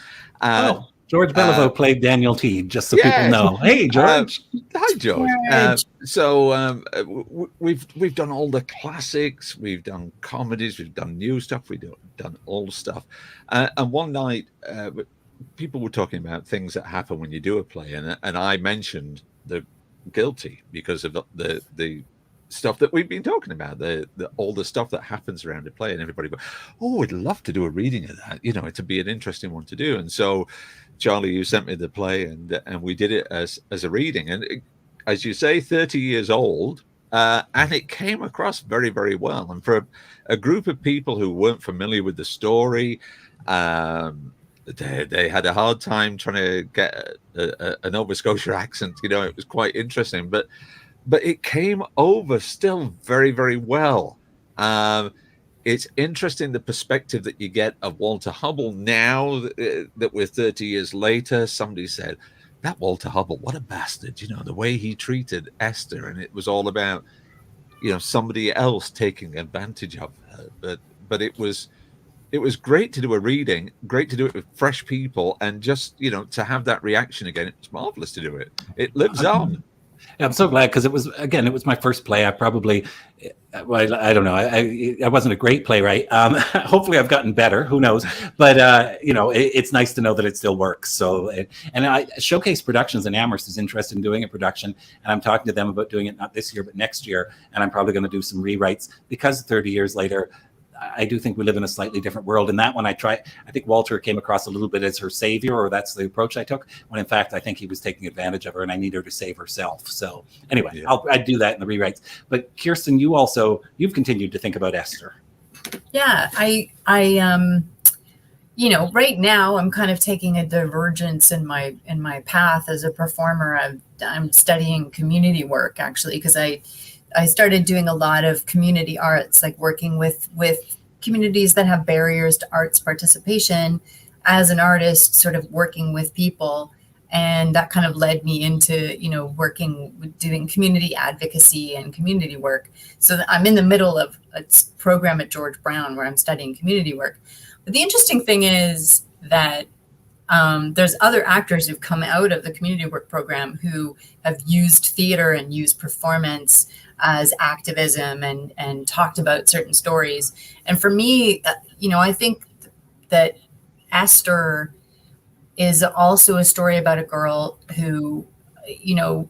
S2: George Bellevaux played Daniel Teed, just so people know. Hey, George.
S4: Hi, George. We've done all the classics, we've done comedies, we've done new stuff, we've done old stuff, and one night. People were talking about things that happen when you do a play, and I mentioned the guilty because of the stuff that we've been talking about, all the stuff that happens around a play, and everybody go, "Oh, we'd love to do a reading of that. It'd be an interesting one to do." And so, Charlie, you sent me the play, and we did it as a reading, and as you say, 30 years old, and it came across very, very well. And for a group of people who weren't familiar with the story. They had a hard time trying to get a Nova Scotia accent. It was quite interesting, but it came over still very, very well. It's interesting the perspective that you get of Walter Hubbell now that we're 30 years later. Somebody said, that Walter Hubbell, what a bastard, the way he treated Esther, and it was all about, somebody else taking advantage of her. But it was great to do a reading, great to do it with fresh people, and just, to have that reaction again. It's marvelous to do it. It lives on.
S2: I'm so glad, because it was my first play. I probably, I don't know. I wasn't a great playwright. Hopefully I've gotten better. Who knows? But, it's nice to know that it still works. So, Showcase Productions in Amherst is interested in doing a production, and I'm talking to them about doing it not this year, but next year. And I'm probably going to do some rewrites, because 30 years later, I do think we live in a slightly different world. And that one I think Walter came across a little bit as her savior, or that's the approach I took, when in fact, I think he was taking advantage of her, and I need her to save herself. So anyway, I'd do that in the rewrites. But Kiersten, you've continued to think about Esther.
S3: Yeah, I right now I'm kind of taking a divergence in my path as a performer. I'm studying community work, actually, because I started doing a lot of community arts, like working with communities that have barriers to arts participation as an artist, sort of working with people. And that kind of led me into, doing community advocacy and community work. So I'm in the middle of a program at George Brown where I'm studying community work. But the interesting thing is that there's other actors who've come out of the community work program who have used theater and used performance as activism and talked about certain stories. And for me, I think that Esther is also a story about a girl who,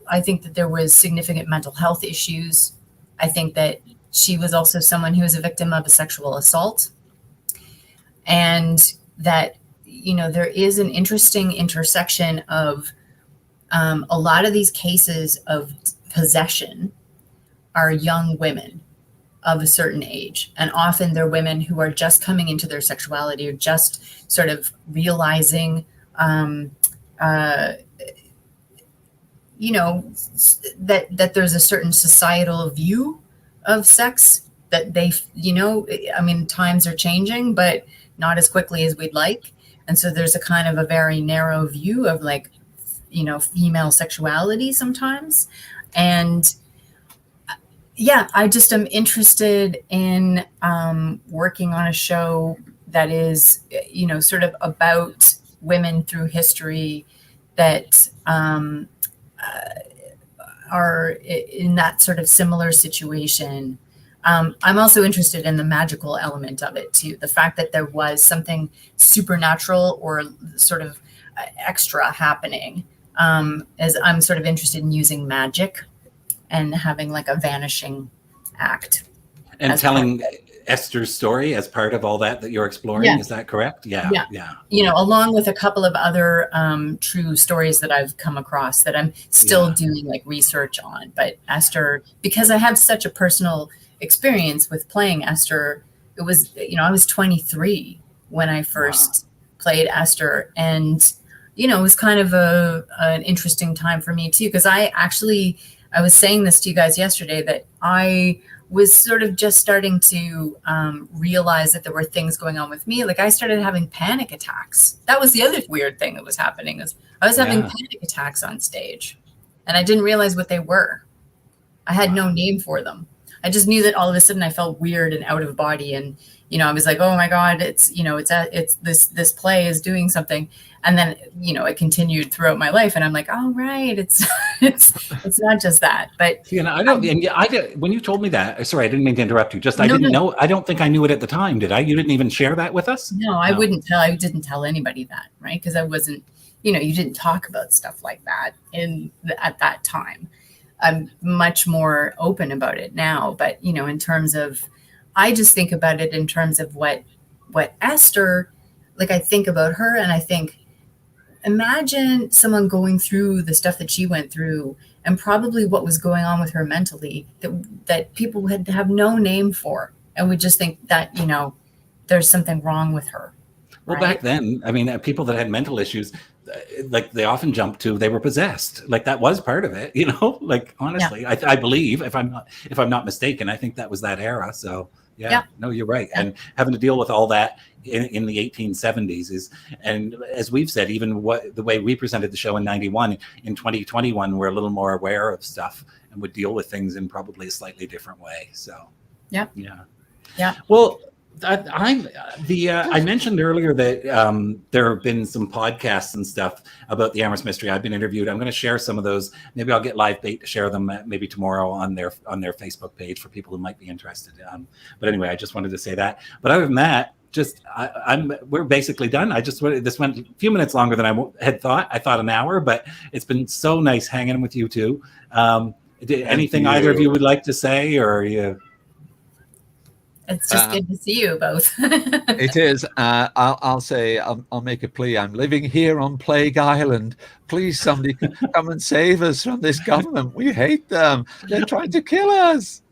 S3: I think that there was significant mental health issues. I think that she was also someone who was a victim of a sexual assault. And that, there is an interesting intersection of a lot of these cases of possession are young women of a certain age. And often they're women who are just coming into their sexuality, or just sort of realizing, that there's a certain societal view of sex that times are changing, but not as quickly as we'd like. And so there's a kind of a very narrow view of like female sexuality sometimes. And yeah, I just am interested in working on a show that is, sort of about women through history that are in that sort of similar situation. I'm also interested in the magical element of it too. The fact that there was something supernatural or sort of extra happening, as I'm sort of interested in using magic and having like a vanishing act.
S2: And telling Esther's story as part of all that you're exploring.
S3: Yeah.
S2: Is that correct? Yeah.
S3: Along with a couple of other true stories that I've come across that I'm still doing like research on. But Esther, because I have such a personal experience with playing Esther, it was, I was 23 when I first played Esther. And, it was kind of an interesting time for me too, because I was saying this to you guys yesterday, that I was sort of just starting to realize that there were things going on with me. Like I started having panic attacks. That was the other weird thing that was happening, is I was having panic attacks on stage and I didn't realize what they were. I had no name for them. I just knew that all of a sudden I felt weird and out of body. And, I was like, oh my God, it's this play is doing something. And then, it continued throughout my life. And I'm like, oh, right. It's not just that. But,
S2: when you told me that, sorry, I didn't mean to interrupt you. I didn't know. I don't think I knew it at the time. Did I? You didn't even share that with us?
S3: No, I wouldn't tell. I didn't tell anybody that. Right. Because I wasn't, you didn't talk about stuff like that at that time. I'm much more open about it now. But, in terms of, I just think about it in terms of what Esther, like I think about her and I think, imagine someone going through the stuff that she went through and probably what was going on with her mentally that people would have no name for and would just think that, there's something wrong with her.
S2: Well, right? Back then, I mean, people that had mental issues, like they often jump to they were possessed. Like that was part of it, like honestly, I believe if I'm not mistaken, I think that was that era. So no, you're right. And having to deal with all that in the 1870s and as we've said, even the way we presented the show in 91, in 2021, we're a little more aware of stuff and would deal with things in probably a slightly different way. So yeah. Well, I mentioned earlier that there have been some podcasts and stuff about the Amherst Mystery. I've been interviewed. I'm going to share some of those. Maybe I'll get Live Bait to share them maybe tomorrow on their Facebook page for people who might be interested. But anyway, I just wanted to say that. But other than that, we're basically done. This went a few minutes longer than I had thought. I thought an hour, but it's been so nice hanging with you two. Anything either of you would like to say, or you?
S3: It's just good to see you both.
S4: It is. I'll say, I'll make a plea. I'm living here on Plague Island. Please, somebody come and save us from this government. We hate them. They're trying to kill us.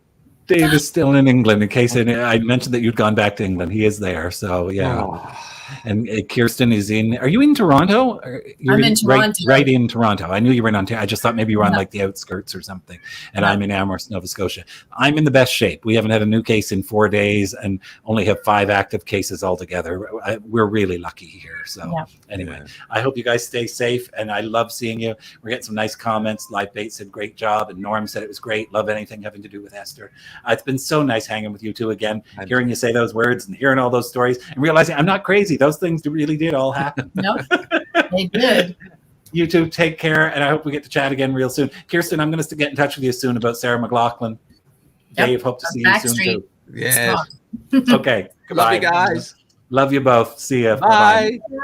S2: Dave is still in England, in case I mentioned that you'd gone back to England. He is there. So, yeah. Oh. And Kiersten is in. Are you in Toronto?
S3: I'm in Toronto.
S2: Right in Toronto. I knew you were in Ontario. I just thought maybe you were on like the outskirts or something. And I'm in Amherst, Nova Scotia. I'm in the best shape. We haven't had a new case in 4 days and only have 5 active cases altogether. We're really lucky here. So anyway, I hope you guys stay safe. And I love seeing you. We're getting some nice comments. Live Bait said great job. And Norm said it was great. Love anything having to do with Esther. It's been so nice hanging with you two again, hearing you say those words and hearing all those stories and realizing I'm not crazy. Those things really did all happen.
S3: No, they did.
S2: You two take care, and I hope we get to chat again real soon. Kiersten, I'm going to get in touch with you soon about Sarah McClellan. Dave, hope to see you soon too.
S4: Yes.
S2: Okay. Goodbye.
S4: Love you guys.
S2: Love you both. See ya.
S4: Bye.
S2: Bye-bye.